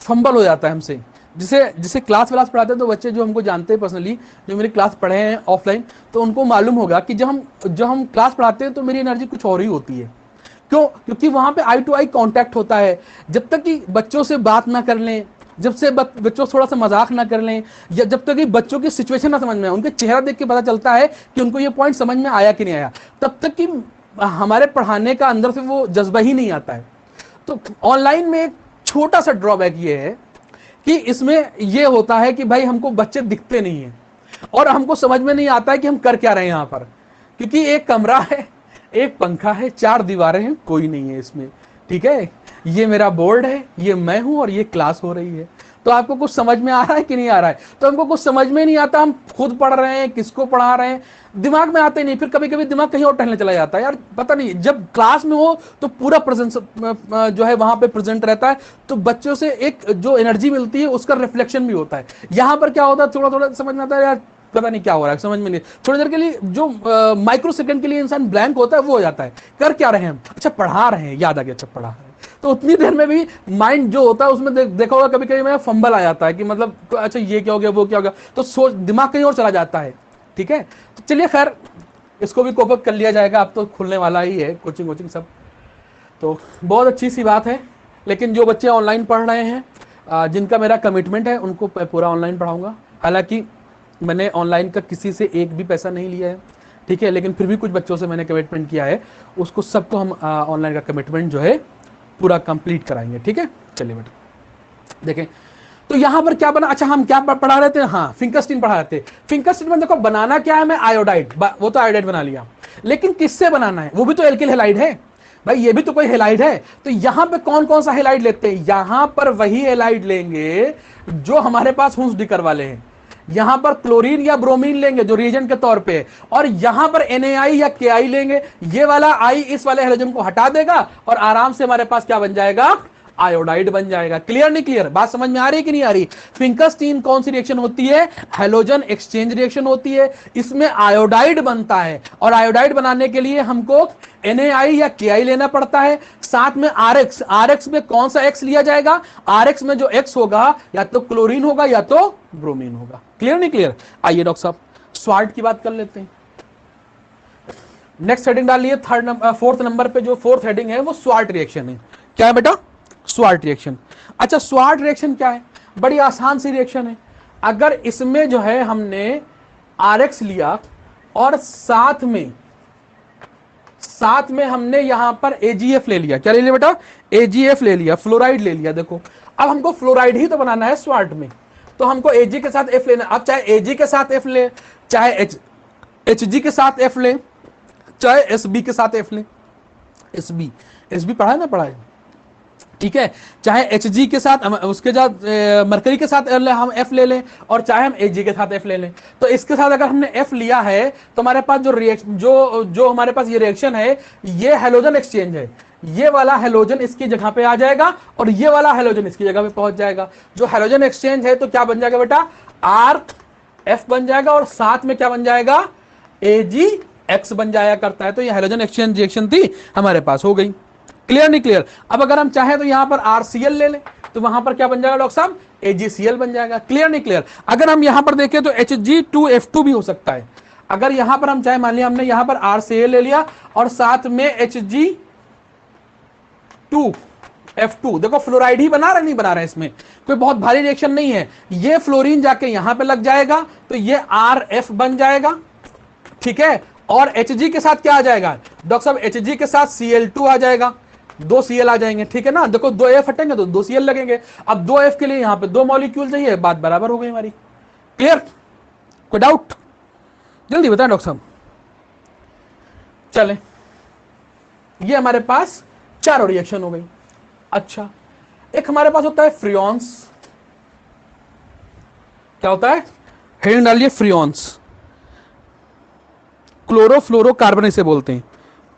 फंबल हो जाता है हमसे। जिसे क्लास पढ़ाते हैं, तो बच्चे जो हमको जानते हैं पर्सनली, जो मेरी क्लास पढ़े हैं ऑफलाइन, तो उनको मालूम होगा कि जब हम क्लास पढ़ाते हैं तो मेरी एनर्जी कुछ और ही होती है। क्यों? क्योंकि वहां पे आई टू आई कांटेक्ट होता है। जब तक कि बच्चों से बात ना कर लें, जब से बच्चों थोड़ा सा मजाक ना कर लें, या जब तक कि बच्चों की सिचुएशन ना समझ में आए, उनके चेहरा देख के पता चलता है कि उनको ये पॉइंट समझ में आया कि नहीं आया, तब तक कि हमारे पढ़ाने का अंदर से वो जज्बा ही नहीं आता है। तो ऑनलाइन में एक छोटा सा ड्रॉबैक ये है कि इसमें ये होता है कि भाई हमको बच्चे दिखते नहीं है, और हमको समझ में नहीं आता है कि हम कर क्या रहे हैं यहाँ पर, क्योंकि एक कमरा है, एक पंखा है, 4 दीवारें हैं, कोई नहीं है इसमें। ठीक है, ये मेरा बोर्ड है, ये मैं हूं, और ये क्लास हो रही है। तो आपको कुछ समझ में आ रहा है कि नहीं आ रहा है? तो हमको कुछ समझ में नहीं आता, हम खुद पढ़ रहे हैं, किसको पढ़ा रहे हैं, दिमाग में आते नहीं। फिर कभी कभी दिमाग कहीं और टहलने चला जाता है, यार पता नहीं। जब क्लास में हो तो पूरा प्रेजेंस जो है वहां पे प्रेजेंट रहता है, तो बच्चों से एक जो एनर्जी मिलती है उसका रिफ्लेक्शन भी होता है। यहाँ पर क्या होता है, थोड़ा थोड़ा समझ में आता है, यार पता नहीं क्या हो रहा है, समझ में नहीं। थोड़ी देर के लिए जो माइक्रो सेकंड के लिए इंसान ब्लैंक होता है, वो हो जाता है, कर क्या रहे हैं हम, अच्छा पढ़ा रहे हैं, याद आ गया, अच्छा पढ़ा रहे हैं। तो उतनी देर में भी माइंड जो होता है उसमें देखा होगा कभी कभी मेरा फंबल आ जाता है कि मतलब अच्छा ये क्या हो गया, वो क्या हो गया, तो सोच दिमाग कहीं और चला जाता है। ठीक है, तो चलिए खैर इसको भी कोप अप कर लिया जाएगा, अब तो खुलने वाला ही है कोचिंग सब, तो बहुत अच्छी सी बात है। लेकिन जो बच्चे ऑनलाइन पढ़ रहे हैं, जिनका मेरा कमिटमेंट है, उनको पूरा ऑनलाइन पढ़ाऊंगा। हालांकि मैंने ऑनलाइन का किसी से एक भी पैसा नहीं लिया है, ठीक है, लेकिन फिर भी कुछ बच्चों से मैंने कमिटमेंट किया है, उसको सबको हम ऑनलाइन का कमिटमेंट जो है पूरा कंप्लीट कराएंगे। ठीक है, चलिए बेटा देखें, तो यहां पर क्या बना, अच्छा हम क्या पढ़ा रहे थे, हाँ फिंकरस्टीन पढ़ा रहे थे। फिंकरस्टीन में देखो बनाना क्या है, मैं आयोडाइड, वो तो आयोडाइड बना लिया, लेकिन किससे बनाना है, वो भी तो एल्किल हैलाइड है भाई, ये भी तो कोई हैलाइड है। तो यहां पे कौन कौन सा हैलाइड लेते हैं, यहां पर वही हैलाइड लेंगे जो हमारे पास हुंसडिकर वाले हैं। यहां पर क्लोरीन या ब्रोमीन लेंगे जो रिएजेंट के तौर पे, और यहां पर NaI या KI लेंगे। ये वाला आई इस वाले हैलोजन को हटा देगा और आराम से हमारे पास क्या बन जाएगा, आयोडाइड बन जाएगा। क्लियर नहीं क्लियर, बात समझ में आ रही है कि नहीं आ रही। फिंकरस्टीन कौन सी रिएक्शन होती है, हैलोजन एक्सचेंज रिएक्शन होती है, इसमें आयोडाइड बनता है, और आयोडाइड बनाने के लिए हमको NaI या KI लेना पड़ता है, साथ में RX। RX में कौन सा X लिया जाएगा, RX में जो X होगा या तो क्लोरीन होगा या तो ब्रोमीन होगा। क्लियर नहीं क्लियर। आइए डॉक्टर साहब स्वाल्ट की बात कर लेते हैं। नेक्स्ट हेडिंग डालिए, फोर्थ नंबर पे जो फोर्थ हेडिंग है वो स्वाल्ट रिएक्शन है। क्या है बेटा, स्वाल्ट रिएक्शन। अच्छा स्वाल्ट रिएक्शन क्या है, बड़ी आसान सी रिएक्शन है। अगर इसमें जो है हमने RX लिया और साथ में हमने यहां पर AgF ले लिया, क्या ले लिया बेटा, AgF ले लिया, फ्लोराइड ले लिया। देखो अब हमको फ्लोराइड ही तो बनाना है स्वाल्ट में, तो हमको Ag के साथ F लेना। अब चाहे Ag के साथ F ले, चाहे Hg के साथ F ले, चाहे Sb के साथ F ले। SB पढ़ा है ना, पढ़ा है, ठीक है। चाहे Hg के साथ उसके साथ मरकरी के साथ हम F ले लें, और चाहे हम Ag के साथ F ले लें। तो इसके साथ अगर हमने F लिया है तो हमारे पास जो रिएक्शन जो हमारे पास ये रिएक्शन है, ये हैलोजन एक्सचेंज है। ये वाला हैलोजन इसकी जगह पे आ जाएगा और ये वाला हैलोजन इसकी जगह पे पहुंच जाएगा। जो हैलोजन एक्सचेंज है तो क्या बन जाएगा बेटा, RF बन जाएगा, और साथ में क्या बन जाएगा, AgX बन जाया करता है। तो ये हैलोजन एक्सचेंज रिएक्शन थी हमारे पास, हो गई। क्लियर नहीं क्लियर। अब अगर हम चाहें तो यहां पर RCl ले लें, तो वहां पर क्या बन जाएगा डॉक्टर साहब, AgCl बन जाएगा। क्लियर नहीं क्लियर। अगर हम यहां पर देखें तो Hg2F2 भी हो सकता है। अगर यहां पर हम चाहे, मान लिया हमने यहां पर RCl ले लिया और साथ में Hg2F2, देखो फ्लोराइड ही बना रहे नहीं बना रहे, इसमें कोई बहुत भारी रिएक्शन नहीं है। ये फ्लोरीन जाके यहां पे लग जाएगा तो ये RF बन जाएगा, ठीक है। और Hg के साथ क्या आ जाएगा डॉक्टर साहब, Hg के साथ Cl2 आ जाएगा, 2 Cl आ जाएंगे, ठीक है ना। देखो 2 F हटेंगे तो 2 Cl लगेंगे। अब 2 F के लिए यहां पे 2 मॉलिक्यूल चाहिए, बात बराबर हो गई हमारी। क्लियर, कोई डाउट, जल्दी बताएं डॉक्टर साहब। चले, ये हमारे पास चारों रिएक्शन हो गई। अच्छा एक हमारे पास होता है फ्रियोन्स, क्या होता है, हेडिंग डालिए फ्रियोन्स। क्लोरोफ्लोरोकार्बन इसे बोलते हैं,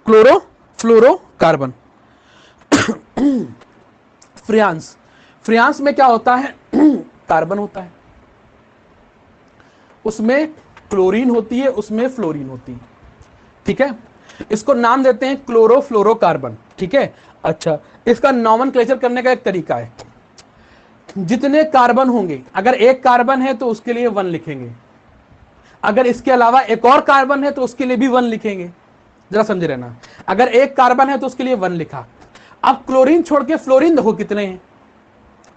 क्लोरोफ्लोरोकार्बन। फ्रियांस में क्या होता है, कार्बन होता है, उसमें क्लोरीन होती है, उसमें फ्लोरीन होती है, ठीक है। इसको नाम देते हैं क्लोरोफ्लोरोकार्बन, ठीक है। अच्छा इसका नॉमेनक्लेचर करने का एक तरीका है, जितने कार्बन होंगे, अगर एक कार्बन है तो उसके लिए 1 लिखेंगे, अगर इसके अलावा एक और कार्बन है तो उसके लिए भी 1 लिखेंगे, जरा समझे रहना। अगर एक कार्बन है तो उसके लिए 1 लिखा। अब क्लोरीन छोड़ के फ्लोरीन देखो कितने हैं,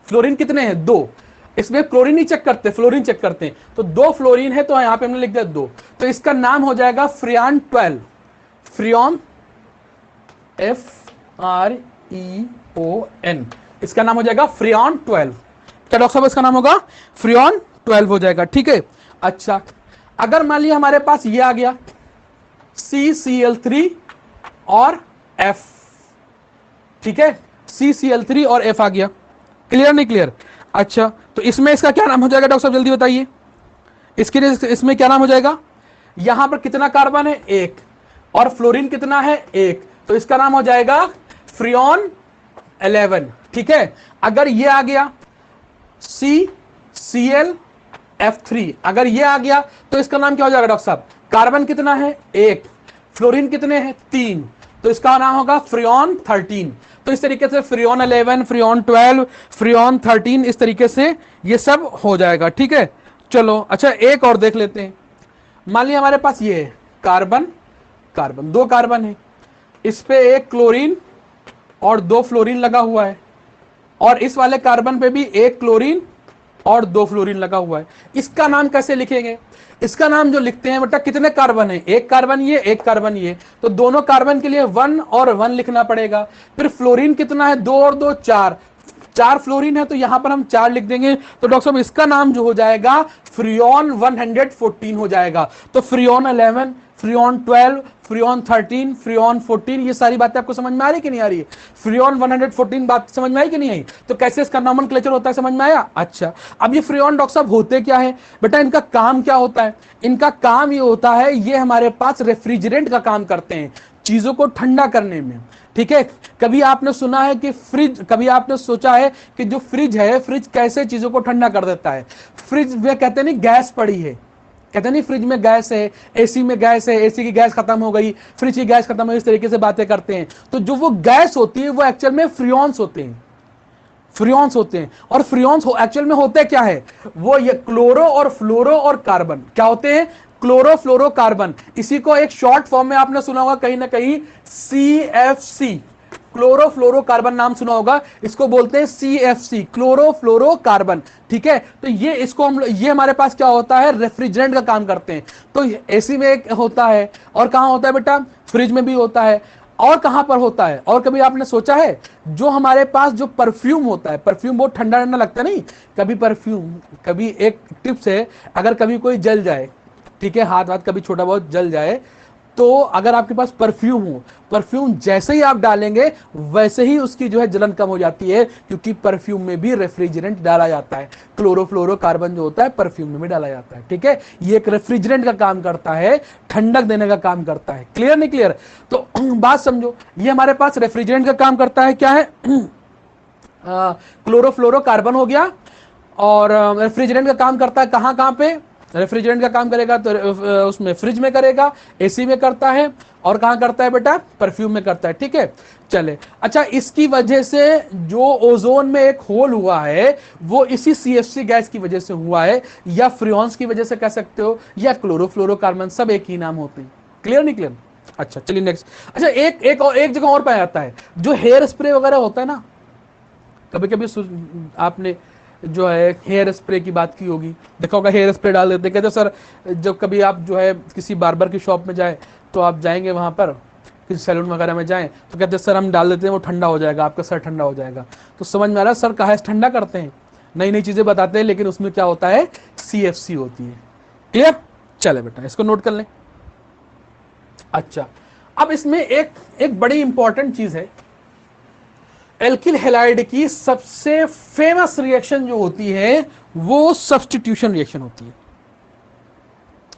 फ्लोरीन कितने हैं, 2। इसमें क्लोरीन नहीं चेक करते, फ्लोरीन चेक करते हैं, तो 2 फ्लोरीन है, तो यहां पे हमने लिख दिया 2। तो इसका नाम हो जाएगा फ्रियान 12, फ्रियोन FREON, इसका नाम हो जाएगा फ्रियोन 12। क्या डॉक्टर साहब इसका नाम होगा, फ्रियोन 12 हो जाएगा, ठीक है। अच्छा अगर मान लिया हमारे पास ये आ गया CCl3 और F, ठीक है, CCl3 और F आ गया। क्लियर नहीं क्लियर। अच्छा तो इसमें इसका क्या नाम हो जाएगा डॉक्टर साहब, जल्दी बताइए। इसके लिए इसमें क्या नाम हो जाएगा, यहां पर कितना कार्बन है, 1, और फ्लोरीन कितना है, 1, तो इसका नाम हो जाएगा फ्रियोन 11, ठीक है। अगर ये आ गया CClF3, अगर ये आ गया तो इसका नाम क्या हो जाएगा डॉक्टर साहब, कार्बन कितना है, 1, फ्लोरीन कितने हैं, 3, तो इसका नाम होगा फ्रियोन 13। तो इस तरीके से फ्रियोन 11, फ्रियोन 12, फ्रियोन 13, इस तरीके से ये सब हो जाएगा, ठीक है। चलो अच्छा एक और देख लेते हैं। मान लिया हमारे पास ये है कार्बन, 2 कार्बन है, इस पे 1 क्लोरीन और 2 फ्लोरीन लगा हुआ है, और इस वाले कार्बन पे भी 1 क्लोरीन और 2 फ्लोरीन लगा हुआ है। इसका नाम कैसे लिखेंगे, इसका नाम जो लिखते हैं बेटा, कितने कार्बन है, 1 कार्बन ये, 1 कार्बन ये, तो दोनों कार्बन के लिए 1 और 1 लिखना पड़ेगा। फिर फ्लोरीन कितना है, 2 और 2 4, 4 फ्लोरीन है तो यहां पर हम 4 लिख देंगे, तो डॉक्टर साहब इसका नाम जो हो जाएगा फ्रियोन 114 हो जाएगा। तो फ्रियोन 11, फ्रियोन 12, फ्रियोन 13, फ्रियोन 14, ये सारी बातें आपको समझ में आ रही कि नहीं आ रही है? फ्रियोन 114 बात समझ में आई कि नहीं आई? तो कैसे इसका नॉमेनक्लेचर होता है समझ में आया? अच्छा, अब ये फ्रियोन डॉक्टर साहब होते क्या है बेटा, इनका काम क्या होता है? इनका काम ये होता है, ये हमारे पास रेफ्रिजरेंट का काम करते हैं, चीजों को ठंडा करने में। ठीक है, कभी आपने सुना है कि फ्रिज, कभी आपने सोचा है कि जो फ्रिज है, फ्रिज कैसे चीजों को ठंडा कर देता है? फ्रिज में कहते नहीं गैस पड़ी है, कहते नहीं फ्रिज में गैस है, एसी में गैस है, एसी की गैस खत्म हो गई, फ्रिज की गैस खत्म हो गई, इस तरीके से बातें करते हैं। तो जो वो गैस होती है वो एक्चुअल में फ्रियोन्स होते हैं, फ्रियोन्स होते हैं। और फ्रियोन्स एक्चुअल में होते क्या है? वो ये क्लोरो और फ्लोरो और कार्बन क्या होते हैं? क्लोरो फ्लोरो कार्बन। इसी को एक शॉर्ट फॉर्म में आपने सुना होगा कहीं ना कहीं CFC, क्लोरो फ्लोरो कार्बन नाम सुना होगा, इसको बोलते हैं CFC, क्लोरो फ्लोरो कार्बन। ठीक है, तो ये इसको हम, ये हमारे पास क्या होता है? रेफ्रिजरेंट का काम करते हैं। तो एसी में एक होता है, और कहां होता है बेटा? फ्रिज में भी होता है। और कहां पर होता है? और कभी आपने सोचा है जो हमारे पास जो परफ्यूम होता है, परफ्यूम बहुत ठंडा ठंडा लगता नहीं? कभी परफ्यूम, कभी एक टिप्स है, अगर कभी कोई जल जाए, ठीक है, हाथ कभी छोटा बहुत जल जाए, तो अगर आपके पास परफ्यूम हो, परफ्यूम जैसे ही आप डालेंगे वैसे ही उसकी जो है जलन कम हो जाती है, क्योंकि परफ्यूम में भी रेफ्रिजरेंट डाला जाता है, क्लोरोफ्लोरोकार्बन जो होता है परफ्यूम में भी डाला जाता है। ठीक है, ये एक रेफ्रिजरेंट का काम करता है, ठंडक देने का काम करता है। क्लियर नहीं क्लियर? तो बात समझो, ये हमारे पास रेफ्रिजरेंट का काम करता है, क्या है? क्लोरोफ्लोरोकार्बन हो गया। और रेफ्रिजरेंट का काम करता है कहां कहां पे? रेफ्रिजरेंट का काम करेगा तो उसमें फ्रिज में करेगा, एसी में करता है, और कहां करता है बेटा? परफ्यूम में करता है। ठीक है, चले। अच्छा, इसकी वजह से जो ओजोन में एक होल हुआ है वो इसी CFC गैस की वजह से हुआ है, या फ्रियोन्स की वजह से कह सकते हो, या क्लोरोफ्लोरोकार्बन, सब एक ही नाम होते हैं। क्लियर नहीं क्लियर? अच्छा चलिए नेक्स्ट। अच्छा, एक जगह और पाया जाता है, जो हेयर स्प्रे वगैरह होता है ना, कभी कभी आपने जो है हेयर स्प्रे की बात की होगी, देखा होगा हेयर स्प्रे डाल देते, कहते सर जब कभी आप जो है किसी बार्बर की शॉप में जाए, तो आप जाएंगे वहां पर, किसी सैलून वगैरह में जाएं, तो कहते सर हम डाल देते हैं, वो ठंडा हो जाएगा, आपका सर ठंडा हो जाएगा। तो समझ में आ रहा है सर कहाँ से ठंडा करते हैं? नई नई चीजें बताते हैं, लेकिन उसमें क्या होता है? CFC होती है। क्लियर? चले बेटा, इसको नोट कर लें। अच्छा, अब इसमें एक बड़ी इंपॉर्टेंट चीज है, एल्किल हैलाइड की सबसे फेमस रिएक्शन जो होती है वो सब्स्टिट्यूशन रिएक्शन होती है।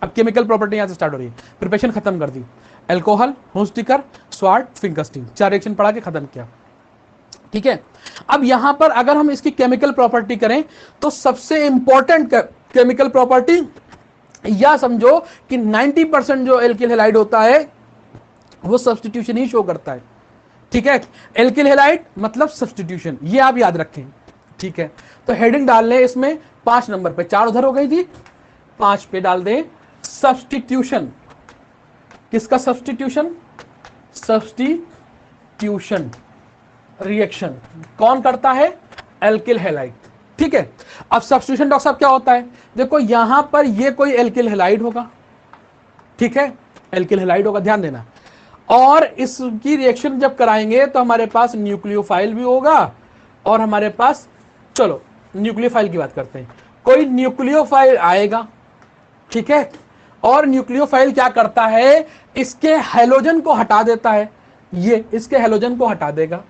अब केमिकल प्रॉपर्टी यहां से स्टार्ट हो रही है, प्रिपरेशन खत्म कर दी, अल्कोहल, हुस्टिकर, स्वार्ट, फिंकस्टीन, 4 रिएक्शन पढ़ा के खत्म किया। ठीक है, अब यहां पर अगर हम इसकी केमिकल प्रॉपर्टी करें तो सबसे इंपॉर्टेंट केमिकल प्रॉपर्टी, या समझो कि 90% जो एल्किल हैलाइड होता है वो सब्स्टिट्यूशन ही शो करता है। ठीक है, एल्किल हैलाइड मतलब सब्स्टिट्यूशन, ये आप याद रखें। ठीक है, तो हेडिंग डाल लें इसमें 5 नंबर पे, 4 उधर हो गई थी, 5 पे डाल दें सब्स्टिट्यूशन। किसका सब्स्टिट्यूशन? सब्स्टिट्यूशन रिएक्शन कौन करता है? Alkyl halide. ठीक है, अब सब्स्टिट्यूशन डॉक्टर साहब क्या होता है? देखो यहां पर ये कोई एल्किल हैलाइड होगा, ठीक है, एल्किल हैलाइड होगा, ध्यान देना, और इसकी रिएक्शन जब कराएंगे तो हमारे पास न्यूक्लियोफाइल भी होगा, और हमारे पास, चलो न्यूक्लियोफाइल की बात करते हैं, कोई न्यूक्लियोफाइल आएगा, ठीक है, और न्यूक्लियोफाइल क्या करता है? इसके हैलोजन को हटा देता है, ये इसके हैलोजन को हटा देगा,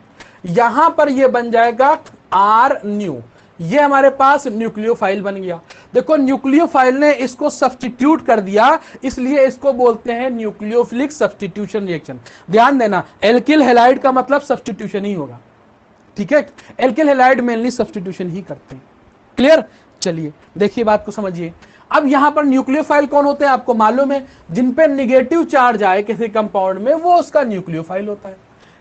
यहां पर ये बन जाएगा R न्यू, ये हमारे पास न्यूक्लियोफाइल बन गया। देखो न्यूक्लियोफाइल ने इसको सब्स्टिट्यूट कर दिया, इसलिए इसको बोलते हैं न्यूक्लियोफिलिक सब्स्टिट्यूशन रिएक्शन। ध्यान देना, एल्किल हैलाइड का मतलब सब्स्टिट्यूशन ही होगा। ठीक है, एल्किल हैलाइड मेनली सब्स्टिट्यूशन ही करते हैं। क्लियर? चलिए देखिए बात को समझिए। अब यहां पर न्यूक्लियोफाइल कौन होते हैं आपको मालूम है? जिन पे निगेटिव चार्ज आए किसी कंपाउंड में वो उसका न्यूक्लियोफाइल होता है।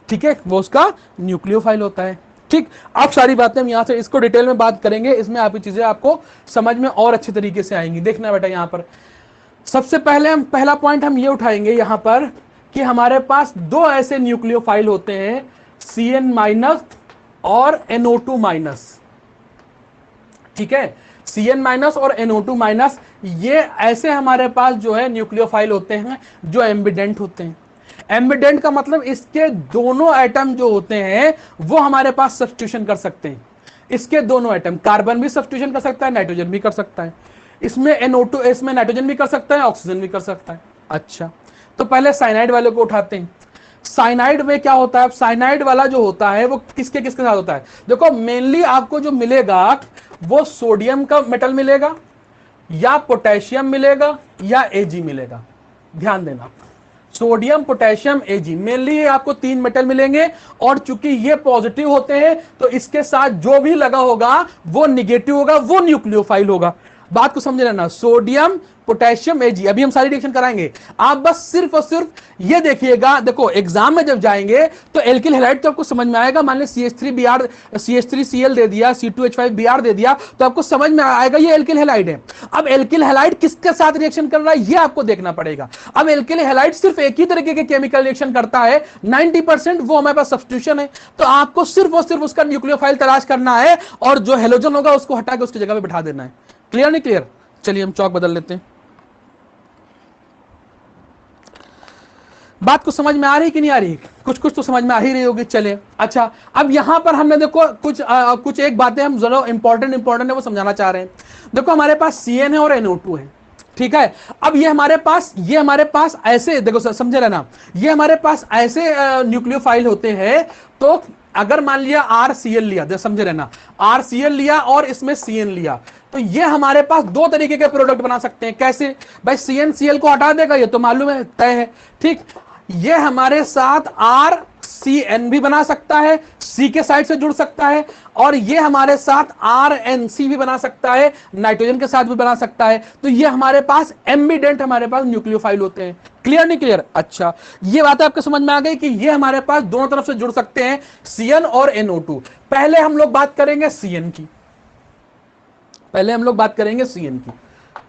ठीक है, वो उसका न्यूक्लियोफाइल होता है। ठीक, अब सारी बातें हम यहां से इसको डिटेल में बात करेंगे, इसमें आपकी चीजें आपको समझ में और अच्छे तरीके से आएंगी। देखना बेटा, यहां पर सबसे पहले हम पहला पॉइंट हम ये उठाएंगे यहां पर कि हमारे पास 2 ऐसे न्यूक्लियोफाइल होते हैं, CN- और NO2-। ठीक है, CN- और NO2-, ये ऐसे हमारे पास जो है न्यूक्लियोफाइल होते हैं जो एम्बिडेंट होते हैं। एम्बिडेंट का मतलब इसके दोनों एटम जो होते हैं वो हमारे पास सब्स्टिट्यूशन कर सकते हैं। इसके दोनों एटम, कार्बन भी सब्स्टिट्यूशन कर सकता है, नाइट्रोजन भी कर सकता है, इसमें NO2, इसमें नाइट्रोजन भी कर सकता है, ऑक्सीजन भी कर सकता है। अच्छा, तो पहले साइनाइड वाले को उठाते हैं। साइनाइड में क्या होता है? साइनाइड वाला जो होता है वो किसके किसके साथ होता है? देखो मेनली आपको जो मिलेगा वो सोडियम का मेटल मिलेगा, या पोटेशियम मिलेगा, या Ag मिलेगा। ध्यान देना, सोडियम, पोटेशियम, Ag, मेनली आपको 3 मेटल मिलेंगे। और चूंकि ये पॉजिटिव होते हैं तो इसके साथ जो भी लगा होगा वो निगेटिव होगा, वो न्यूक्लियोफाइल होगा। बात को समझ लेना, सोडियम, पोटेशियम, Ag, अभी हम सारी रिएक्शन कराएंगे। आप बस सिर्फ और सिर्फ ये देखिएगा। देखो एग्जाम में जब जाएंगे तो एल्किल हैलाइड तो आपको समझ में आएगा। मान ली CH3Br, CH3Cl दे दिया, C2H5Br दे दिया, तो आपको समझ में आएगा ये एल्किल हैलाइड है। अब एल्किल हैलाइड किसके साथ रिएक्शन कर रहा है ये आपको देखना पड़ेगा। अब एल्किल हैलाइड सिर्फ एक ही तरीके के केमिकल रिएक्शन करता है, 90% वो हमारे पास सब्स्टिट्यूशन है। तो आपको सिर्फ और सिर्फ उसका न्यूक्लियोफाइल तलाश करना है और जो हेलोजन होगा उसको हटा के उसकी जगह पे बिठा देना है। क्लियर नहीं क्लियर? चलिए हम चौक बदल लेते हैं। बात को समझ में आ रही कि नहीं आ रही? कुछ कुछ तो समझ में आ ही रही होगी। चले, अच्छा, अब यहां पर हमने देखो कुछ एक बातें हम जरा इंपॉर्टेंट है वो समझाना चाह रहे हैं। देखो हमारे पास CN है और NO2 है, ठीक है। अब ये हमारे पास ऐसे, देखो समझे रहना, ये हमारे पास ऐसे न्यूक्लियोफाइल होते हैं। तो अगर मान लिया RCl लिया, समझे रहना, RCl लिया और इसमें CN लिया, तो ये हमारे पास दो तरीके के प्रोडक्ट बना सकते हैं। कैसे भाई? CnCl को हटा देगा, ये तो मालूम है, तय है, ठीक। ये हमारे साथ RCN भी बना सकता है, C के साइड से जुड़ सकता है, और ये हमारे साथ RNC भी बना सकता है, नाइट्रोजन के साथ भी बना सकता है। तो ये हमारे पास एम्बिडेंट, हमारे पास न्यूक्लियोफाइल होते हैं। क्लियर नहीं क्लियर? अच्छा, ये बात आपको समझ में आ गई कि ये हमारे पास दोनों तरफ से जुड़ सकते हैं, CN और NO2। पहले हम लोग बात करेंगे CN की,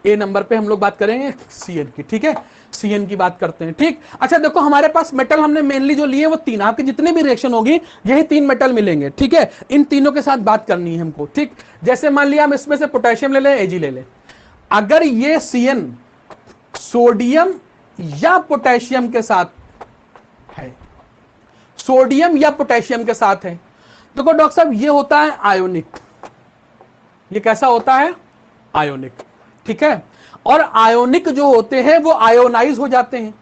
A नंबर पे हम लोग बात करेंगे CN की, ठीक है। CN की बात करते हैं, ठीक। अच्छा देखो हमारे पास मेटल हमने मेनली जो लिए वो 3, आपके जितने भी रिएक्शन होगी यही 3 मेटल मिलेंगे, ठीक है। इन तीनों के साथ बात करनी है हमको, ठीक। जैसे मान लिया हम इसमें से पोटेशियम ले लें, Ag ले लें। अगर ये CN सोडियम या पोटेशियम के साथ है, सोडियम या पोटेशियम के साथ है, देखो डॉक्टर साहब ये होता है आयोनिक। ये कैसा होता है? आयोनिक, ठीक है। और आयोनिक जो होते हैं वो आयोनाइज हो जाते हैं।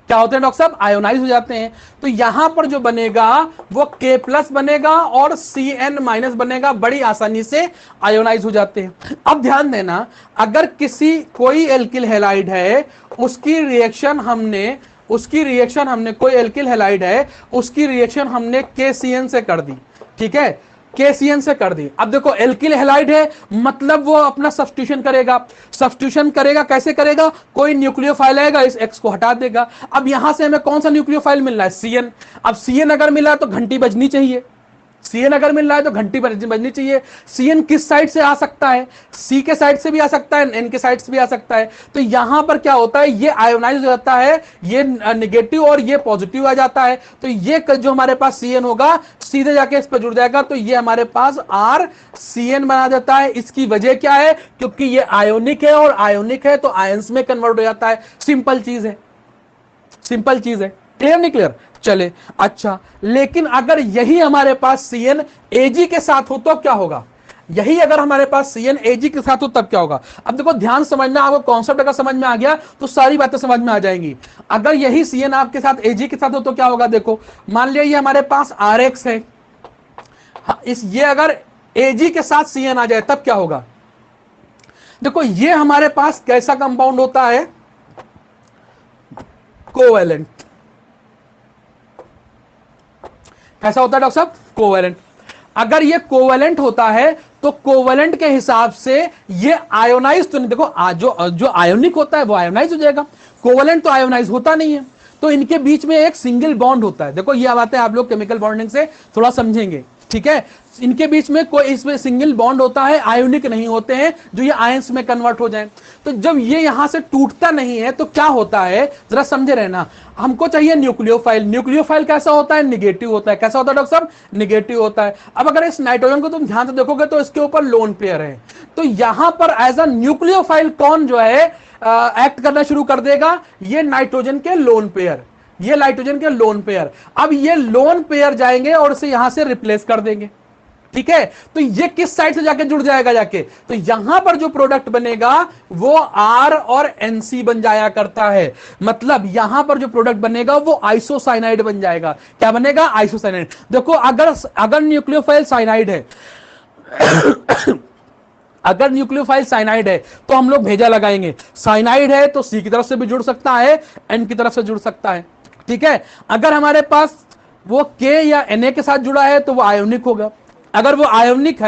क्या होते हैं डॉक्टर साहब? आयोनाइज हो जाते हैं। तो यहां पर जो बनेगा वो K+ बनेगा और Cn- बनेगा, बड़ी आसानी से आयोनाइज हो जाते हैं। अब ध्यान देना, अगर कोई एल्किल हैलाइड है, उसकी रिएक्शन हमने कोई एल्किल हैलाइड है, उसकी रिएक्शन हमने KCN से कर दी, ठीक है, KCN से कर दी। अब देखो एल्किल हैलाइड है, मतलब वो अपना सब्स्टिट्यूशन करेगा। कैसे करेगा? कोई न्यूक्लियोफाइल आएगा, इस X को हटा देगा। अब यहां से हमें कौन सा न्यूक्लियोफाइल मिल रहा है? CN। अब CN अगर मिला तो घंटी बजनी चाहिए, CN किस साइड से आ सकता है? C के साइड से भी आ सकता है, N के साइड से भी आ सकता है। तो यहां पर क्या होता है? ये आयोनाइज हो जाता है, ये नेगेटिव और ये पॉजिटिव आ जाता है। तो ये जो हमारे पास CN होगा सीधे जाके इस पर जुड़ जाएगा, तो ये हमारे पास RCN बना देता है। इसकी वजह क्या है? क्योंकि ये आयोनिक है, और आयोनिक है तो आयंस में कन्वर्ट हो जाता है। सिंपल चीज है। क्लियर नहीं क्लियर? चले, अच्छा, लेकिन अगर यही हमारे पास CN Ag के साथ हो तो क्या होगा? यही अगर हमारे पास CN Ag के साथ हो तब क्या होगा? अब देखो ध्यान समझना, आपको कॉन्सेप्ट अगर समझ में आ गया तो सारी बातें समझ में आ जाएंगी। अगर यही CN आपके साथ Ag के साथ हो तो क्या होगा? देखो मान लिया ये हमारे पास RX है, ये अगर Ag के साथ CN आ जाए तब क्या होगा? देखो ये हमारे पास कैसा कंपाउंड होता है? कोवैलेंट। कैसा होता है डॉक्टर साहब? कोवैलेंट। अगर ये कोवैलेंट होता है तो कोवैलेंट के हिसाब से ये आयोनाइज तो नहीं, देखो जो आयोनिक होता है वो आयोनाइज हो जाएगा, कोवैलेंट तो आयोनाइज होता नहीं है। तो इनके बीच में एक सिंगल बॉन्ड होता है। देखो ये बातें आप लोग केमिकल बॉन्डिंग से थोड़ा समझेंगे, ठीक है। इनके बीच में कोई इसमें सिंगल बॉन्ड होता है, आयोनिक नहीं होते हैं जो ये आयंस में कन्वर्ट हो जाएं। तो जब ये यहां से टूटता नहीं है तो क्या होता है जरा समझे रहना। हमको चाहिए न्यूक्लियोफाइल कैसा होता है? निगेटिव होता है। कैसा होता है डॉक्टर साहब? निगेटिव होता है। अब अगर इस नाइट्रोजन को तुम ध्यान से देखोगे तो इसके ऊपर लोन पेयर है। तो यहां पर एज अ न्यूक्लियोफाइल कौन जो है एक्ट करना शुरू कर देगा? ये नाइट्रोजन के लोन पेयर। अब ये लोन पेयर जाएंगे और इसे यहां से रिप्लेस कर देंगे, ठीक है, तो ये किस साइड से जाके जुड़ जाएगा जाके, तो यहां पर जो प्रोडक्ट बनेगा वो R और NC बन जाया करता है। मतलब यहां पर जो प्रोडक्ट बनेगा वो आइसोसाइनाइड बन जाएगा। क्या बनेगा? आइसोसाइनाइड। देखो अगर न्यूक्लियोफाइल साइनाइड है अगर न्यूक्लियोफाइल साइनाइड है तो हम लोग भेजा लगाएंगे। साइनाइड है तो C की तरफ से भी जुड़ सकता है, N की तरफ से जुड़ सकता है। ठीक है, अगर हमारे पास वो K या Na के साथ जुड़ा है तो वो आयोनिक होगा। अगर वो आयोनिक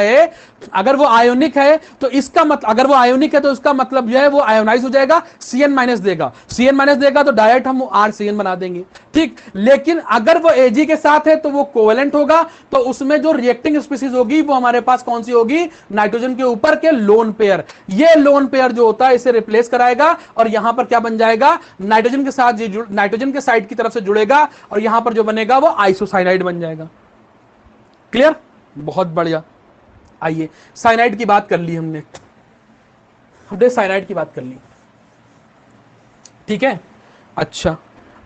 है तो इसका मतलब, अगर वो आयोनिक है तो इसका मतलब जो है वो आयोनाइज हो जाएगा, Cn- देगा तो डायरेक्ट हम RCN बना देंगे। ठीक, लेकिन अगर वो Ag के साथ है तो वो कोवेलेंट होगा, तो उसमें जो रिएक्टिंग स्पीसीज होगी वो हमारे पास कौन सी होगी? नाइट्रोजन के ऊपर के लोन पेयर। ये लोन पेयर जो होता है इसे रिप्लेस कराएगा और यहां पर क्या बन जाएगा? नाइट्रोजन के साथ नाइट्रोजन के साइड की तरफ से जुड़ेगा और यहां पर जो बनेगा वो आइसोसाइनाइड बन जाएगा। क्लियर? बहुत बढ़िया। आइए, साइनाइड की बात कर ली हमने साइनाइड की बात कर ली। ठीक है, अच्छा,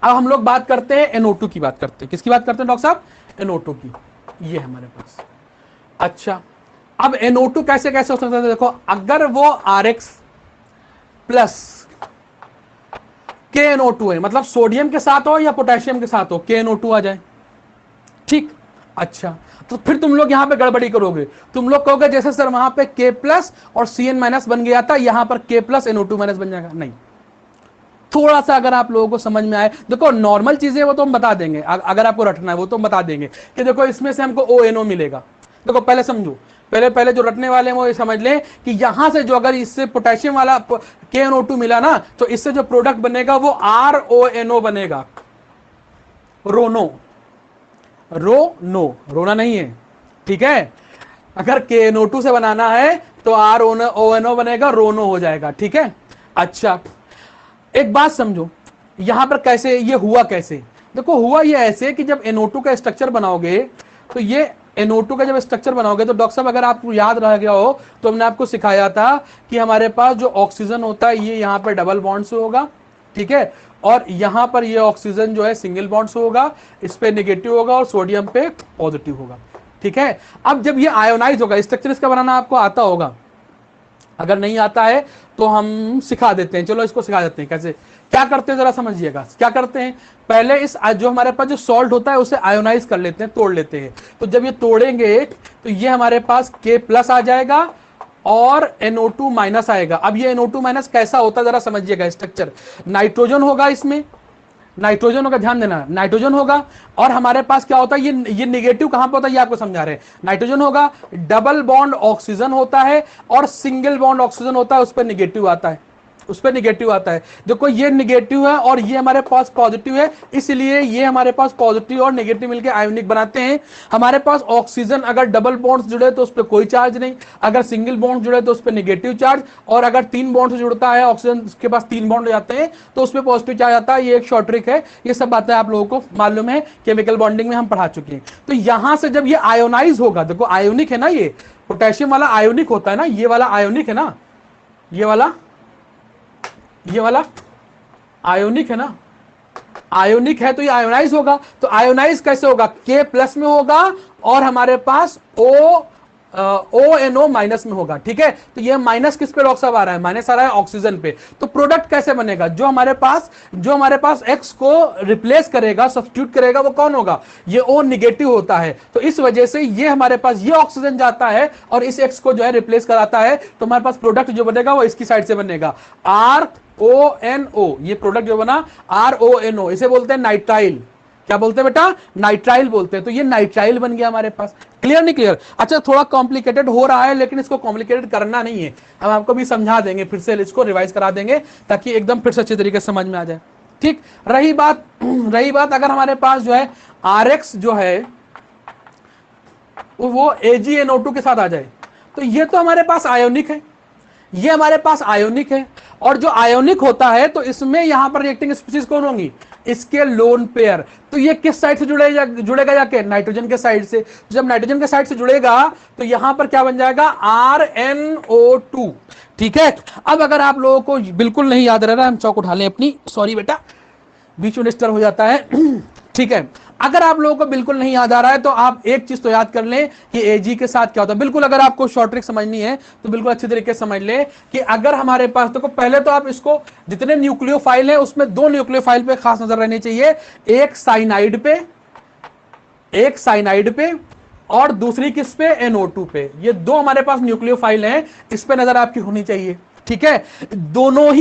अब हम लोग बात करते हैं NO2 की बात करते हैं। किसकी बात करते हैं डॉक्टर साहब? NO2 की। ये है हमारे पास। अच्छा, अब NO2 कैसे कैसे हो सकता है? देखो, अगर वो RX प्लस KNO2 है, मतलब सोडियम के साथ हो या पोटेशियम के साथ हो, KNO2 आ जाए। ठीक, अच्छा, तो फिर तुम लोग यहां पे गड़बड़ी करोगे। तुम लोग कहोगे जैसे सर वहां पे K प्लस और Cn- बन गया था, यहां पर K प्लस NO2- बन जाएगा। नहीं, थोड़ा सा अगर आप लोगों को समझ में आए, देखो नॉर्मल चीजें वो तो हम बता देंगे, अगर आपको रटना है वो तो हम बता देंगे कि देखो इसमें से हमको ONO मिलेगा। देखो पहले समझो, पहले जो रटने वाले हैं वो ये समझ लें कि यहां से जो अगर इससे पोटेशियम वाला KNO2 मिला ना, तो इससे जो प्रोडक्ट बनेगा वो RONO बनेगा। रोना नहीं है। ठीक है, अगर KNO2 से बनाना है तो RONO बनेगा, रोनो हो जाएगा। ठीक है, अच्छा, एक बात समझो, यहां पर कैसे ये हुआ? कैसे देखो, हुआ ये ऐसे कि जब NO2 का स्ट्रक्चर बनाओगे तो ये NO2 का जब स्ट्रक्चर बनाओगे तो डॉक्टर साहब अगर आपको याद रह गया हो तो हमने आपको सिखाया था कि हमारे पास जो ऑक्सीजन होता है ये यहां पर डबल बॉन्ड से होगा। ठीक है, और यहां पर ये ऑक्सीजन जो है सिंगल बॉन्ड से होगा, इस पे नेगेटिव होगा और सोडियम पे पॉजिटिव होगा। ठीक है, अब जब ये आयोनाइज होगा, स्ट्रक्चर इसका बनाना आपको आता होगा, अगर नहीं आता है तो हम सिखा देते हैं। चलो इसको सिखा देते हैं कैसे, क्या करते हैं जरा समझिएगा। क्या करते हैं, पहले इस जो हमारे पास जो सॉल्ट होता है उसे आयोनाइज कर लेते हैं, तोड़ लेते हैं। तो जब ये तोड़ेंगे तो ये हमारे पास K प्लस आ जाएगा और NO2 माइनस आएगा। अब ये NO2 माइनस कैसा होता है जरा समझिएगा। स्ट्रक्चर, नाइट्रोजन होगा, इसमें नाइट्रोजन होगा, ध्यान देना, नाइट्रोजन होगा और हमारे पास क्या होता है, ये निगेटिव कहां पे होता है ये आपको समझा रहे हैं। नाइट्रोजन होगा, डबल बॉन्ड ऑक्सीजन होता है और सिंगल बॉन्ड ऑक्सीजन होता है, उस पर निगेटिव आता है, देखो ये निगेटिव है और ये हमारे पास पॉजिटिव है, इसलिए ये हमारे पास पॉजिटिव और नेगेटिव मिलकर आयोनिक बनाते हैं। हमारे पास ऑक्सीजन अगर डबल बॉन्ड जुड़े तो उस पर कोई चार्ज नहीं, अगर सिंगल बॉन्ड जुड़े तो उस पर नेगेटिव चार्ज, और अगर 3 बॉन्ड से जुड़ता है ऑक्सीजन के पास 3 बॉन्ड हो जाते हैं तो उस पर पॉजिटिव चार्ज आता है। ये एक शॉर्ट ट्रिक है, ये सब बातें आप लोगों को मालूम है, केमिकल बॉन्डिंग में हम पढ़ा चुके हैं। तो यहां से जब ये आयोनाइज होगा, देखो आयोनिक है ना, ये पोटेशियम वाला आयोनिक होता है ना, ये वाला आयोनिक है ना, ये वाला आयोनिक है ना, आयोनिक है तो ये आयोनाइज होगा। तो आयोनाइज कैसे होगा? K प्लस में होगा और हमारे पास ONO माइनस में होगा। ठीक है, तो ये माइनस किस पे डॉक्टर साहब आ रहा है? माइनस आ रहा है ऑक्सीजन पे। तो प्रोडक्ट कैसे बनेगा? जो हमारे पास X को रिप्लेस करेगा, सब्स्टिट्यूट करेगा, वो कौन होगा? ये O निगेटिव होता है। तो इस वजह से ये हमारे पास ये ऑक्सीजन जाता है और इस X को जो है रिप्लेस कराता है, तो हमारे पास प्रोडक्ट जो बनेगा वो इसकी साइड से बनेगा, RONO। ये प्रोडक्ट जो बना RONO, इसे बोलते हैं नाइट्राइल। क्या बोलते हैं बेटा? नाइट्राइल बोलते हैं। तो ये नाइट्राइल बन गया हमारे पास। क्लियर नहीं क्लियर? अच्छा, थोड़ा कॉम्प्लिकेटेड हो रहा है लेकिन इसको कॉम्प्लिकेटेड करना नहीं है, हम आपको भी समझा देंगे, फिर से इसको रिवाइज करा देंगे ताकि एकदम फिर से अच्छे तरीके से समझ में आ जाए। ठीक, रही बात अगर हमारे पास जो है RX जो है वो AgNO2 के साथ आ जाए, तो ये तो हमारे पास आयोनिक है, ये हमारे पास आयोनिक है, और जो आयोनिक होता है तो इसमें यहां पर रिएक्टिंग स्पीशीज कौन होंगी? इसके लोन पेयर। तो ये किस साइड से जुड़ेगा जाके? नाइट्रोजन के साइड से। जब नाइट्रोजन के साइड से जुड़ेगा तो यहां पर क्या बन जाएगा? RNO2। ठीक है, अब अगर आप लोगों को बिल्कुल नहीं याद रह रहा है, हम चौक उठा लें अपनी, सॉरी बेटा, बीच में डिस्टर्ब हो जाता है। ठीक है, अगर आप लोगों को बिल्कुल नहीं याद आ रहा है तो आप एक चीज तो याद कर लें कि एजी के साथ क्या होता है। बिल्कुल अगर आपको शॉर्ट ट्रिक समझनी है तो बिल्कुल अच्छी तरीके से समझ लें कि अगर हमारे पास, तो पहले तो आप इसको, जितने न्यूक्लियोफाइल है उसमें दो न्यूक्लियोफाइल पे खास नजर रहनी चाहिए, एक साइनाइड पे और दूसरी किस पे, NO2 पे। ये दो हमारे पास न्यूक्लियोफाइल हैं, इस पे नजर आपकी होनी चाहिए। ठीक है, दोनों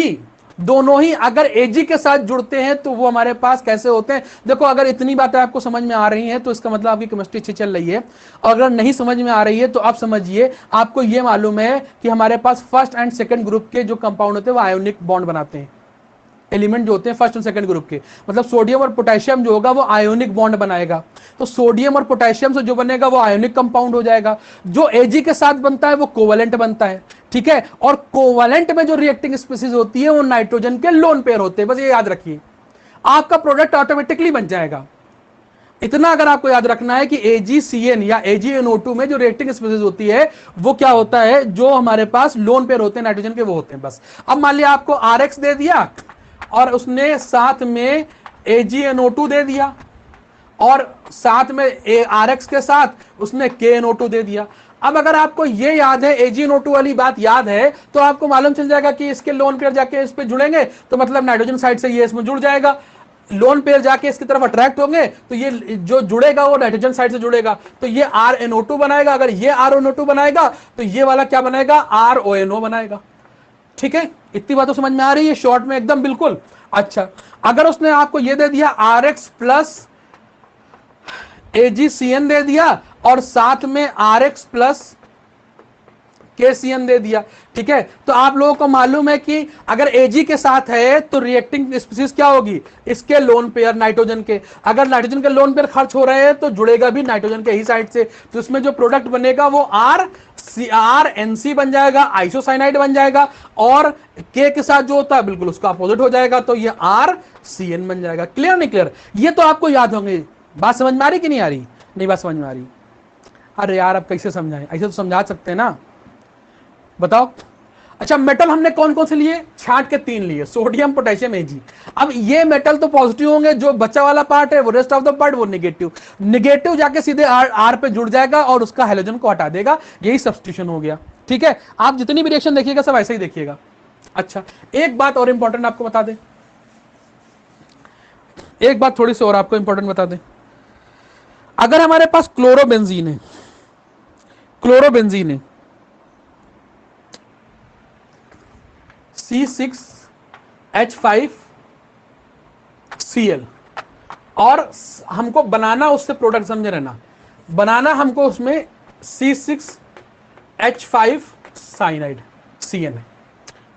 ही अगर एजी के साथ जुड़ते हैं तो वो हमारे पास कैसे होते हैं। देखो अगर इतनी बातें आपको समझ में आ रही हैं तो इसका मतलब आपकी केमिस्ट्री अच्छी चल रही है, और अगर नहीं समझ में आ रही है तो आप समझिए, आपको ये मालूम है कि हमारे पास फर्स्ट एंड सेकंड ग्रुप के जो कंपाउंड होते हैं वो आयोनिक बॉन्ड बनाते हैं। एलिमेंट जो होते हैं फर्स्ट एंड सेकंड ग्रुप के, मतलब सोडियम और पोटेशियम जो होगा वो आयोनिक बॉन्ड बनाएगा। तो सोडियम और पोटेशियम से जो बनेगा वो आयोनिक कंपाउंड हो जाएगा। जो एजी के साथ बनता है वो कोवलेंट बनता है। ठीक है, और कोवलेंट में जो रिएक्टिंग स्पीसीज होती है वो नाइट्रोजन के लोन पेयर होते हैं। बस ये याद रखिए, आपका प्रोडक्ट ऑटोमेटिकली बन जाएगा। इतना अगर आपको याद रखना है कि AgCN या AgNO2 में जो रिएक्टिंग स्पीसीज होती है वो क्या होता है, जो हमारे पास लोन पेयर होते हैं नाइट्रोजन के, वो होते हैं। बस अब मान लिया आपको RX दे दिया और उसने साथ में AgNO2 दे दिया, और साथ में RX के साथ उसने KNO2 दे दिया। अब अगर आपको ये याद है, AgNO2 वाली बात याद है, तो आपको मालूम चल जाएगा कि इसके लोन पेयर जाके इस पे जुड़ेंगे तो मतलब नाइट्रोजन साइड से ये इसमें जुड़ जाएगा, लोन पेयर जाके इसकी तरफ अट्रैक्ट होंगे तो ये जो जुड़ेगा वो नाइट्रोजन साइड से जुड़ेगा, तो ये RNO2 बनाएगा। अगर ये RNO2 बनाएगा तो ये वाला क्या बनाएगा, RONO बनाएगा। ठीक है, इतनी बात तो समझ में आ रही है शॉर्ट में एकदम बिल्कुल। अच्छा, अगर उसने आपको ये दे दिया RX प्लस AgCN दे दिया और साथ में RX प्लस KCN दे दिया, ठीक है, तो आप लोगों को मालूम है कि अगर Ag के साथ है तो रिएक्टिंग स्पीसीज क्या होगी, इसके लोन पेयर नाइट्रोजन के। अगर नाइट्रोजन के लोन पेयर खर्च हो रहे हैं तो जुड़ेगा भी नाइट्रोजन के ही साइड से, तो इसमें जो प्रोडक्ट बनेगा वो RNC बन जाएगा, आइसोसाइनाइड बन जाएगा, और K के साथ जो होता है बिल्कुल उसका अपोजिट हो जाएगा, तो ये RCN बन जाएगा। क्लियर नहीं क्लियर? ये तो आपको याद होंगे। बात समझ में आ रही कि नहीं आ रही? नहीं बात समझ में आ रही? अरे यार अब कैसे समझाएं, ऐसे तो समझा सकते हैं ना, बताओ। अच्छा, मेटल हमने कौन कौन से लिए, छांट के 3 लिए, सोडियम पोटेशियम Ag। अब ये मेटल तो पॉजिटिव होंगे, जो बचा वाला पार्ट है वो रेस्ट ऑफ द पार्ट वो निगेटिव जाके सीधे R पे जुड़ जाएगा और उसका हेलोजन को हटा देगा। यही सब्स्टिट्यूशन हो गया। ठीक है, आप जितनी भी रिएक्शन देखिएगा सब ऐसे ही देखिएगा। अच्छा, एक बात और इंपॉर्टेंट आपको बता दें, एक बात थोड़ी सी और आपको इंपॉर्टेंट बता दें। अगर हमारे पास क्लोरोबेंजीन है C6H5Cl, और हमको बनाना उससे प्रोडक्ट, समझे रहना, बनाना हमको उसमें C6H5 साइनाइड CN है।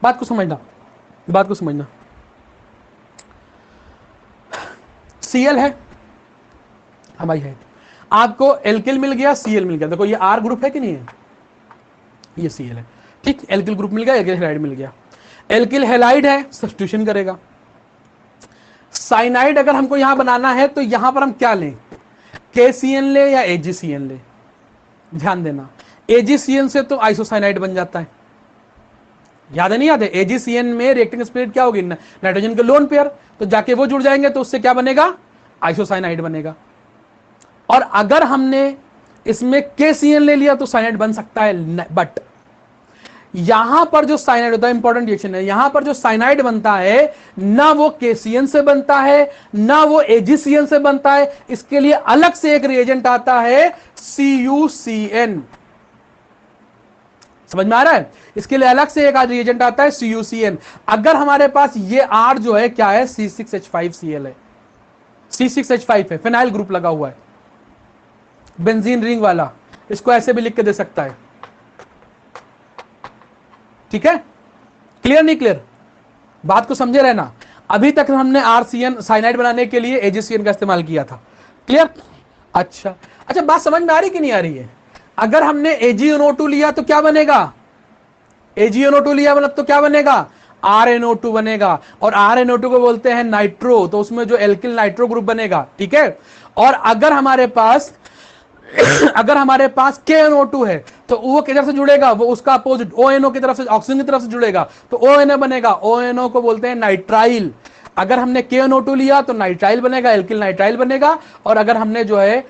बात को समझना Cl है हमारी है, आपको एल्किल मिल गया, Cl मिल गया। देखो ये R ग्रुप है कि नहीं है, ये Cl है। ठीक, एल्किल ग्रुप मिल गया, एल्किल हैलाइड मिल गया। एल्किल हैलाइड है, सब्स्टिट्यूशन करेगा। साइनाइड अगर हमको यहां बनाना है तो यहां पर हम क्या लें, KCN ले या AgCN ले? ध्यान देना, AgCN से तो आइसोसाइनाइड बन जाता है, याद है नहीं याद है? AgCN में रिएक्टिंग स्पीड क्या होगी, नाइट्रोजन के लोन पेयर, तो जाके वो जुड़ जाएंगे तो उससे क्या बनेगा, आइसोसाइनाइड बनेगा। और अगर हमने इसमें KCN ले लिया तो साइनाइड बन सकता है, बट यहां पर जो साइनाइड होता है, इंपॉर्टेंट रिएक्शन है, यहां पर जो साइनाइड बनता है ना वो KCN से बनता है ना वो AgCN से बनता है, इसके लिए अलग से एक रिएजेंट आता है CuCN। समझ में आ रहा है? इसके लिए अलग से एक रिएजेंट आता है CuCN। अगर हमारे पास ये R जो है क्या है, C6H5Cl है, C6H5 है, फिनाइल ग्रुप लगा हुआ है, बेंजीन रिंग वाला, इसको ऐसे भी लिख के दे सकता है। ठीक है, क्लियर नहीं क्लियर? बात को समझे रहना। अभी तक हमने RCN साइनाइड बनाने के लिए AgCN का इस्तेमाल किया था। क्लियर? अच्छा, बात समझ में आ रही कि नहीं आ रही है? अगर हमने AgNO2 लिया तो क्या बनेगा, AgNO2 लिया मतलब तो क्या बनेगा, RNO2 बनेगा, और RNO2 को बोलते हैं नाइट्रो, तो उसमें जो एल्किल नाइट्रो ग्रुप बनेगा। ठीक है, और अगर हमारे पास KNO2 है तो वो किधर से जुड़ेगा, वो उसका अपोजिट ONO की तरफ से, ऑक्सीजन की तरफ से जुड़ेगा, तो ONO बनेगा। ONO को बोलते हैं नाइट्राइल। अगर हमने KNO2 लिया तो नाइट्राइल बनेगा, एल्किल नाइट्राइल बनेगा, और अगर हमने जो है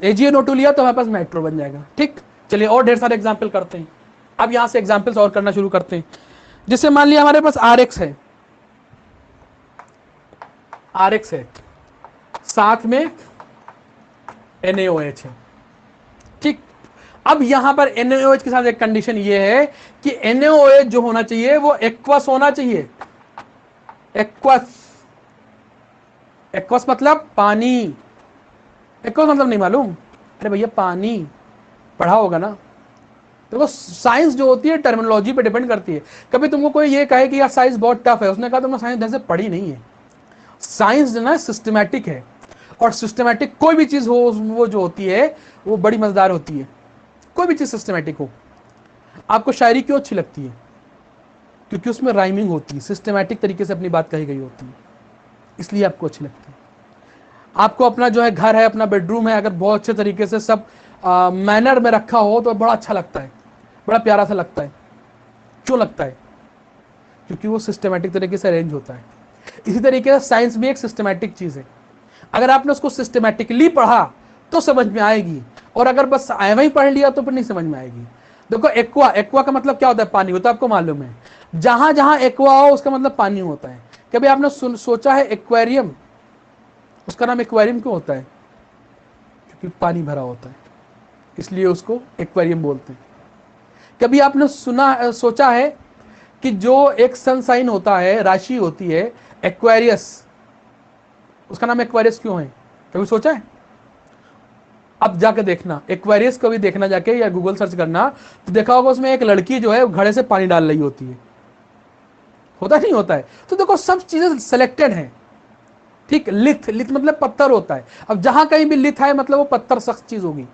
AgNO2 लिया तो हमारे पास नाइट्रो बन जाएगा। ठीक, चलिए और ढेर सारे एग्जाम्पल करते हैं। अब यहां से एग्जाम्पल्स और करना शुरू करते हैं। जैसे मान लिया हमारे पास RX है, RX है, साथ में NaOH है। ठीक, अब यहां पर NaOH के साथ एक कंडीशन ये है कि NaOH जो होना चाहिए वो एक्वस होना चाहिए। एक्वस, एक्वस मतलब पानी। एक्वस मतलब नहीं मालूम? अरे भैया पानी पढ़ा होगा ना। देखो साइंस जो होती है टर्मिनोलॉजी पे डिपेंड करती है। कभी तुमको कोई ये कहे कि यार साइंस बहुत टफ है, उसने कहा तुमने साइंस ढंग से पढ़ी नहीं है। साइंस जो ना सिस्टमैटिक है, और सिस्टमैटिक कोई भी चीज हो वो जो होती है वो बड़ी मजेदार होती है। कोई भी चीज सिस्टमैटिक हो। आपको शायरी क्यों अच्छी लगती है? क्योंकि उसमें राइमिंग होती है, सिस्टमैटिक तरीके से अपनी बात कही गई होती है, इसलिए आपको अच्छी लगती है। आपको अपना जो है घर है, अपना बेडरूम है, अगर बहुत अच्छे तरीके से सब मैनर में रखा हो तो बड़ा अच्छा लगता है, बड़ा प्यारा सा लगता है। क्यों लगता है? क्योंकि वो सिस्टमैटिक तरीके से अरेंज होता है। इसी तरीके से साइंस भी एक सिस्टमैटिक चीज है। अगर आपने उसको सिस्टमैटिकली पढ़ा तो समझ में आएगी, और अगर बस ऐਵੇਂ ही पढ़ लिया तो फिर नहीं समझ में आएगी। देखो एक्वा, एक्वा का मतलब क्या होता है? पानी होता है, आपको मालूम है। जहां जहां एक्वा हो उसका मतलब पानी होता है। कभी आपने सोचा है एक्वेरियम, उसका नाम एक्वेरियम क्यों होता है? क्योंकि पानी भरा होता है, इसलिए उसको एक्वेरियम बोलते हैं। कभी आपने सोचा है कि जो एक सन साइन होता है, राशि होती है एक्वेरियस, उसका नाम एक्वेरियस क्यों है? कभी सोचा है? अब जाके देखना, एक्वेरियस को भी देखना जाके, या गूगल सर्च करना तो देखा होगा उसमें एक लड़की जो है घड़े से पानी डाल रही होती है। होता नहीं होता है? तो देखो सब चीजें सिलेक्टेड हैं। ठीक, लिथ, लिथ मतलब पत्थर होता है। अब जहां कहीं भी लिथ है मतलब वो पत्थर सख्त चीज होगी।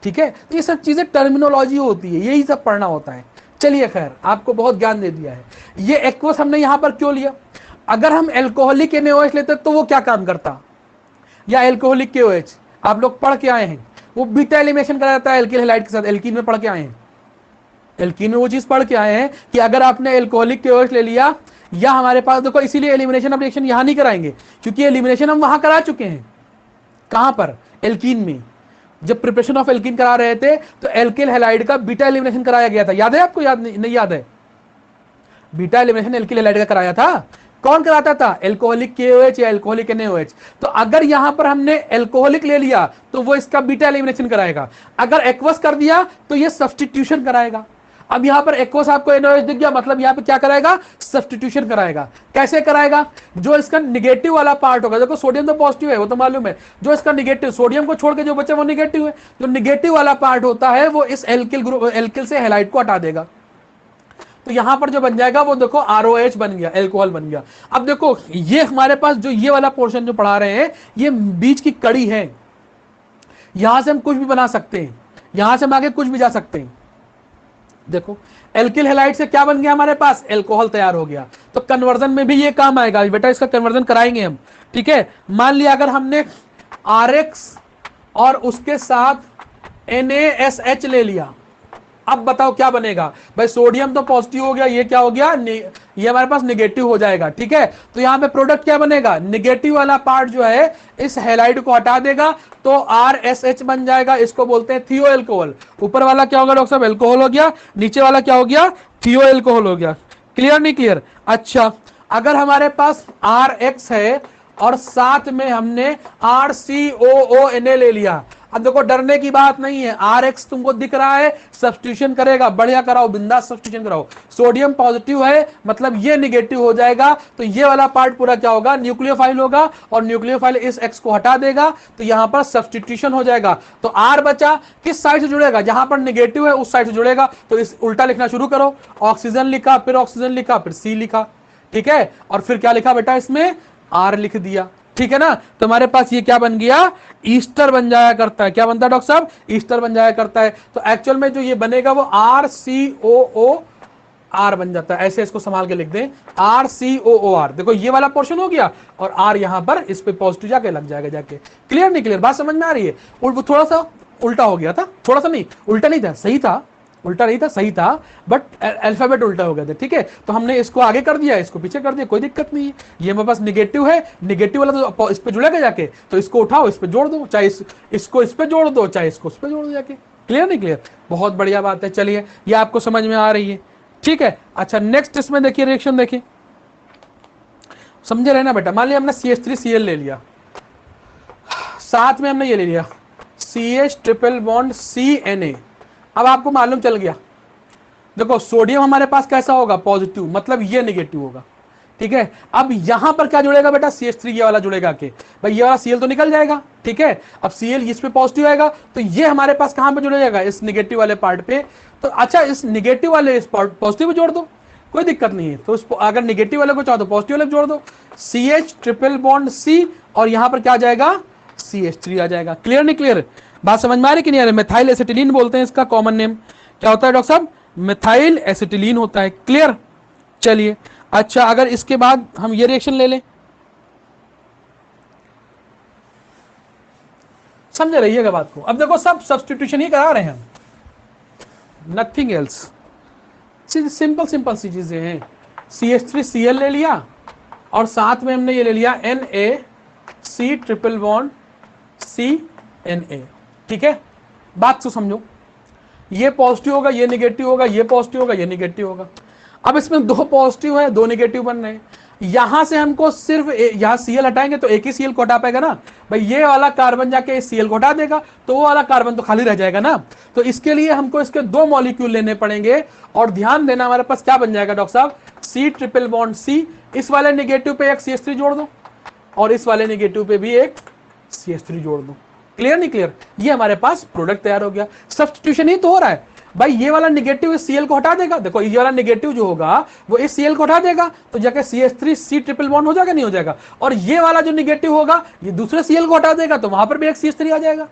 ठीक है, तो ये सब चीजें टर्मिनोलॉजी होती है, यही सब पढ़ना होता है। चलिए खैर, आपको बहुत ज्ञान दे दिया है। ये एक्वस हमने यहां पर क्यों लिया? अगर हम एल्कोहलिक NaOH लेते तो वो क्या काम करता, या एल्कोहलिक KOH आप लोग पढ़ के आए हैं, वो बीटा एलिमिनेशन करा जाता है एल्किल हैलाइड के साथ। एल्कीन में पढ़ के आए हैं, एल्कीन में वो चीज पढ़ के आए हैं कि अगर आपने एल्कोहलिक KOH ले लिया, या हमारे पास देखो, इसीलिए एलिमिनेशन ऑफ रिएक्शन यहां नहीं कराएंगे, क्योंकि एलिमिनेशन हम वहां करा चुके हैं। कहां पर? एल्कीन में। जब प्रिपरेशन ऑफ एल्कीन करा रहे थे तो एल्किल हैलाइड का बीटा एलिमिनेशन कराया गया था। याद है आपको? याद नहीं याद है? बीटा एलिमिनेशन एल्किल हैलाइड का कराया था। कौन कराता था? एल्कोहलिक KOH या एल्कोहलिक NaOH। तो अगर यहां पर हमने एल्कोहलिक ले लिया तो वो इसका बीटा एलिमिनेशन कराएगा। अगर एक्वस कर दिया तो ये सब्स्टिट्यूशन कराएगा। अब यहां पर एक्वस आपको NaOH दिख गया, मतलब यहां पे क्या कराएगा? सब्स्टिट्यूशन कराएगा। कैसे कराएगा? जो इसका निगेटिव वाला पार्ट होगा, देखो सोडियम तो पॉजिटिव है, वो तो मालूम है। जो इसका निगेटिव, सोडियम को छोड़ के जो बचे वो निगेटिव है। जो निगेटिव वाला पार्ट होता है वो इस एल्किल ग्रुप, एल्किल से हैलाइड को हटा देगा। तो यहां पर जो बन जाएगा वो देखो ROH बन गया, एल्कोहल बन गया। अब देखो ये हमारे पास जो ये वाला पोर्शन जो पढ़ा रहे हैं, ये बीच की कड़ी है। यहां से हम कुछ भी बना सकते हैं, यहां से हम आगे कुछ भी जा सकते हैं। देखो एल्किल हैलाइड से क्या बन गया हमारे पास? एल्कोहल तैयार हो गया। तो कन्वर्जन में भी ये काम आएगा बेटा, इसका कन्वर्जन कराएंगे हम। ठीक है, मान लिया अगर हमने RX और उसके साथ NaSH ले लिया, अब बताओ क्या बनेगा? भाई सोडियम तो पॉजिटिव हो गया, ये क्या हो गया? ये हमारे पास निगेटिव हो जाएगा। ठीक है, तो यहां पे प्रोडक्ट क्या बनेगा? निगेटिव वाला पार्ट जो है इस हैलाइड को हटा देगा तो RSH बन जाएगा। इसको बोलते हैं थियो एल्कोहल। ऊपर वाला क्या होगा डॉक्टर साहब? एल्कोहल हो गया। नीचे वाला क्या हो गया? थियो एल्कोहल हो गया। क्लियर नहीं क्लियर? अच्छा, अगर हमारे पास RX है और साथ में हमने RCOONA ले लिया, अब देखो डरने की बात नहीं है। RX तुमको दिख रहा है, सब्स्टिट्यूशन करेगा, बढ़िया कराओ, बिंदास सब्स्टिट्यूशन कराओ। सोडियम पॉजिटिव है मतलब ये निगेटिव हो जाएगा, तो ये वाला पार्ट पूरा क्या होगा? न्यूक्लियोफाइल होगा, और न्यूक्लियोफाइल इस X को हटा देगा तो यहां पर सब्स्टिट्यूशन हो जाएगा। तो R बचा, किस साइड से जुड़ेगा? जहां पर निगेटिव है उस साइड से जुड़ेगा। तो इस उल्टा लिखना शुरू करो। ऑक्सीजन लिखा, फिर ऑक्सीजन लिखा, फिर C लिखा। ठीक है, और फिर क्या लिखा बेटा? इसमें R लिख दिया। ठीक है ना? तो हमारे पास ये क्या बन गया? ईस्टर बन जाया करता है। क्या बनता है डॉक्टर साहब? ईस्टर बन जाया करता है। तो एक्चुअल में जो ये बनेगा वो RCOOR बन जाता है। ऐसे इसको संभाल के लिख दें, RCOOR। देखो ये वाला पोर्शन हो गया, और R यहां पर इस पे पॉजिटिव जाके लग जाएगा जाके। क्लियर नहीं क्लियर? बात समझ में आ रही है? थोड़ा सा उल्टा हो गया था, थोड़ा सा नहीं, उल्टा नहीं था, सही था, उल्टा नहीं था, सही था, बट अल्फाबेट उल्टा हो गया था, ठीक है। तो हमने इसको आगे कर दिया, इसको पीछे कर दिया, कोई दिक्कत नहीं है। ये मेरे पास निगेटिव है, निगेटिव वाला तो इस पे जुड़ेगा जाके, तो इसको उठाओ, इस पे जोड़ दो, चाहे इसको इस पे जोड़ दो, चाहे इसको उस पे जोड़ दो जाके। क्लियर नहीं क्लियर? बहुत बढ़िया बात है। चलिए ये आपको समझ में आ रही है, ठीक है। अच्छा नेक्स्ट इसमें देखिए रिएक्शन, देखिए समझे रहे ना बेटा। मान लिया हमने CH3Cl ले लिया, साथ में हमने ये ले लिया CH ट्रिपल बॉन्ड CNA। अब आपको मालूम चल गया, देखो सोडियम हमारे पास कैसा होगा, पॉजिटिव, मतलब ये नेगेटिव होगा, ठीक है। अब यहां पर क्या जुड़ेगा बेटा, CH3 ये वाला जुड़ेगा के, भाई ये वाला Cl तो निकल जाएगा, ठीक है। अब Cl इस पे पॉजिटिव आएगा, तो ये हमारे पास कहां पे जुड़ जाएगा, इस निगेटिव वाले पार्ट पे। तो अच्छा इस निगेटिव वाले इस पॉजिटिव पे जोड़ दो, कोई दिक्कत नहीं है। तो अगर निगेटिव वाले को चाहो तो पॉजिटिव वाले जोड़ दो, CH ट्रिपल बॉन्ड C, और यहां पर क्या आ जाएगा, CH3 आ जाएगा। क्लियर नहीं क्लियर? बात समझ में आ रही कि नहीं आ रही? मिथाइल एसिटिलीन बोलते हैं इसका कॉमन नेम, क्या होता है डॉक्टर साहब, मिथाइल एसिटिलीन होता है। क्लियर? चलिए अच्छा, अगर इसके बाद हम ये रिएक्शन ले लें, समझ रहिएगा बात को। अब देखो सब सब्स्टिट्यूशन ही करा रहे हैं हम, नथिंग एल्स, सिंपल सिंपल सी चीजें हैं। CH3Cl ले लिया, और साथ में हमने ये ले लिया NaC ट्रिपल बॉन्ड CNA, ठीक है। बात तो समझो, ये पॉजिटिव होगा, ये निगेटिव होगा, ये पॉजिटिव होगा, ये निगेटिव होगा। अब इसमें दो पॉजिटिव है, दो निगेटिव बन रहे हैं। यहां से हमको सिर्फ यहां Cl हटाएंगे तो एक ही Cl को हटा पाएगा ना भाई, ये वाला कार्बन जाके इस Cl को हटा देगा, तो वो वाला कार्बन तो खाली रह जाएगा ना। तो इसके लिए हमको इसके दो मॉलिक्यूल लेने पड़ेंगे, और ध्यान देना हमारे पास क्या बन जाएगा डॉक्टर साहब, C ट्रिपल बॉन्ड C, इस वाले निगेटिव पे एक CH3 जोड़ दो, और इस वाले निगेटिव पे भी एक CH3 जोड़ दो। क्लियर नहीं क्लियर? ये हमारे पास प्रोडक्ट तैयार हो गया। सब्स्टिट्यूशन ही तो हो रहा है भाई, ये वाला निगेटिव इस Cl को हटा देगा, देखो ये वाला निगेटिव जो होगा वो इस Cl को हटा देगा, तो जाके CH3C ट्रिपल बॉन्ड हो जाएगा, नहीं हो जाएगा। और ये वाला जो निगेटिव होगा ये दूसरे Cl को हटा देगा, तो वहां पर भी एक CH3 आ जाएगा।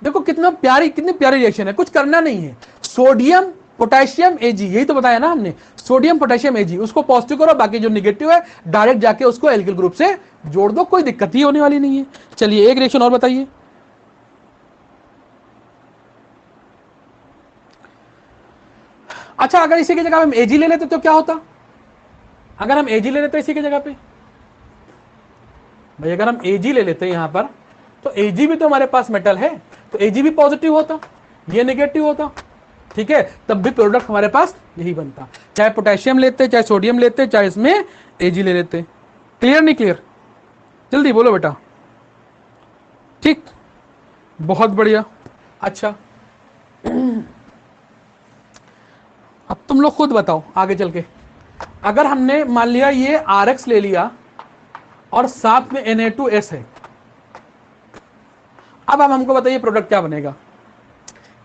देखो कितनी प्यारी रिएक्शन है, कुछ करना नहीं है। सोडियम पोटेशियम Ag, यही तो बताया ना हमने, सोडियम पोटेशियम Ag, उसको पॉजिटिव करो, बाकी जो निगेटिव है डायरेक्ट जाके उसको एल्किल ग्रुप से जोड़ दो, कोई दिक्कत ही होने वाली नहीं है। चलिए एक रिएक्शन और बताइए। अच्छा अगर इसी की जगह हम Ag ले लेते तो क्या होता, अगर हम Ag ले लेते इसी की जगह पे, भाई अगर हम Ag ले लेते यहां पर, तो Ag भी तो हमारे पास मेटल है, तो Ag भी पॉजिटिव होता, ये नेगेटिव होता, ठीक है। तब भी प्रोडक्ट हमारे पास यही बनता, चाहे पोटेशियम लेते, चाहे सोडियम लेते, चाहे इसमें Ag ले लेते। क्लियर नहीं क्लियर? जल्दी बोलो बेटा। ठीक, बहुत बढ़िया। अच्छा अब तुम लोग खुद बताओ आगे चल के, अगर हमने मान लिया ये RX ले लिया और साथ में Na2S है, अब हमको बताइए प्रोडक्ट क्या बनेगा।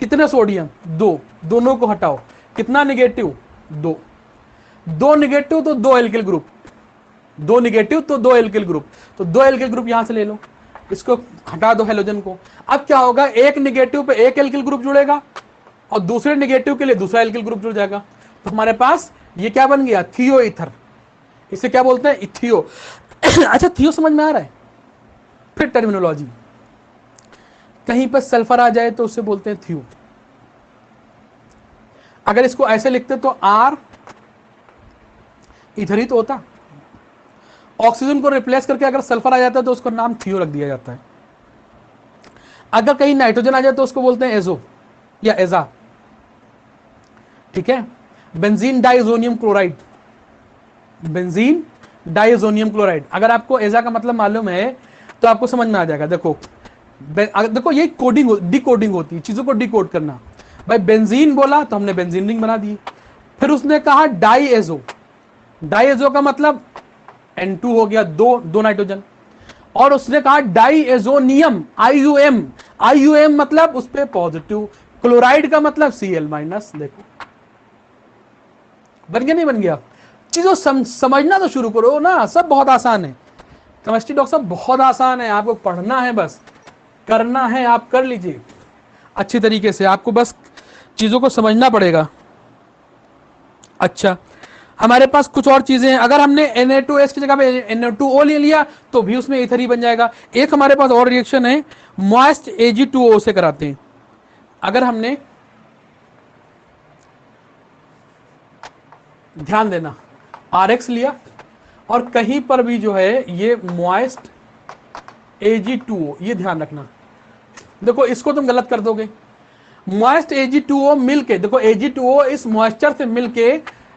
कितने सोडियम, दो, दोनों को हटाओ, कितना निगेटिव, दो, दो निगेटिव तो दो एल्किल ग्रुप, दो निगेटिव तो दो एल्किल ग्रुप, तो दो एल्किल ग्रुप यहां से ले लो, इसको हटा दो हेलोजन को। अब क्या होगा, एक निगेटिव पे एक एल्किल ग्रुप जुड़ेगा, और दूसरे निगेटिव के लिए दूसरा एल्किल ग्रुप जुड़ जाएगा। तो हमारे पास ये क्या बन गया, थियो ईथर, इसे क्या बोलते हैं, इथियो। अच्छा थियो समझ में आ रहा है? फिर टर्मिनोलॉजी, कहीं पर सल्फर आ जाए तो उसे बोलते हैं थियो। अगर इसको ऐसे लिखते तो आर इधर ही तो होता, ऑक्सीजन को रिप्लेस करके अगर सल्फर आ जाता है तो उसका नाम थियो रख दिया जाता है। अगर कहीं नाइट्रोजन आ जाए तो उसको बोलते हैं एजो या एजा, ठीक है। Benzene diazonium chloride, benzene diazonium chloride, अगर आपको एजा का मतलब मालूम है तो आपको समझ में आ जाएगा। देखो देखो ये कोडिंग डिकोडिंग होती है, चीजों को डिकोड करना। भाई बेंजीन बोला तो हमने बेंजीन रिंग बना दी, फिर उसने कहा डाइएजो, डाइएजो का मतलब N2 हो गया, दो नाइट्रोजन, और उसने कहा डाइएजोनियम, IUM, IUM मतलब उस पे पॉजिटिव, क्लोराइड का मतलब Cl माइनस। देखो बन गया नहीं बन गया? चीजों समझना तो शुरू करो ना, सब बहुत आसान है। केमिस्ट्री डॉक्टर साहब बहुत आसान है, आपको पढ़ना है, बस करना है, आप कर लीजिए अच्छी तरीके से, आपको बस चीजों को समझना पड़ेगा। अच्छा हमारे पास कुछ और चीजें हैं, अगर हमने Na2S की जगह पे Na2O ले लिया तो भी उसमें ईथर ही बन जाएगा। एक हमारे पास और रिएक्शन है, मॉइस्ट Ag2O से कराते हैं। अगर हमने ध्यान देना, RX लिया और कहीं पर भी जो है ये मॉइस्ट Ag2O, ये ध्यान रखना। देखो इसको तुम गलत कर दोगे, मॉइस्ट Ag2O मिलके, देखो Ag2O इस मॉइस्चर से मिलके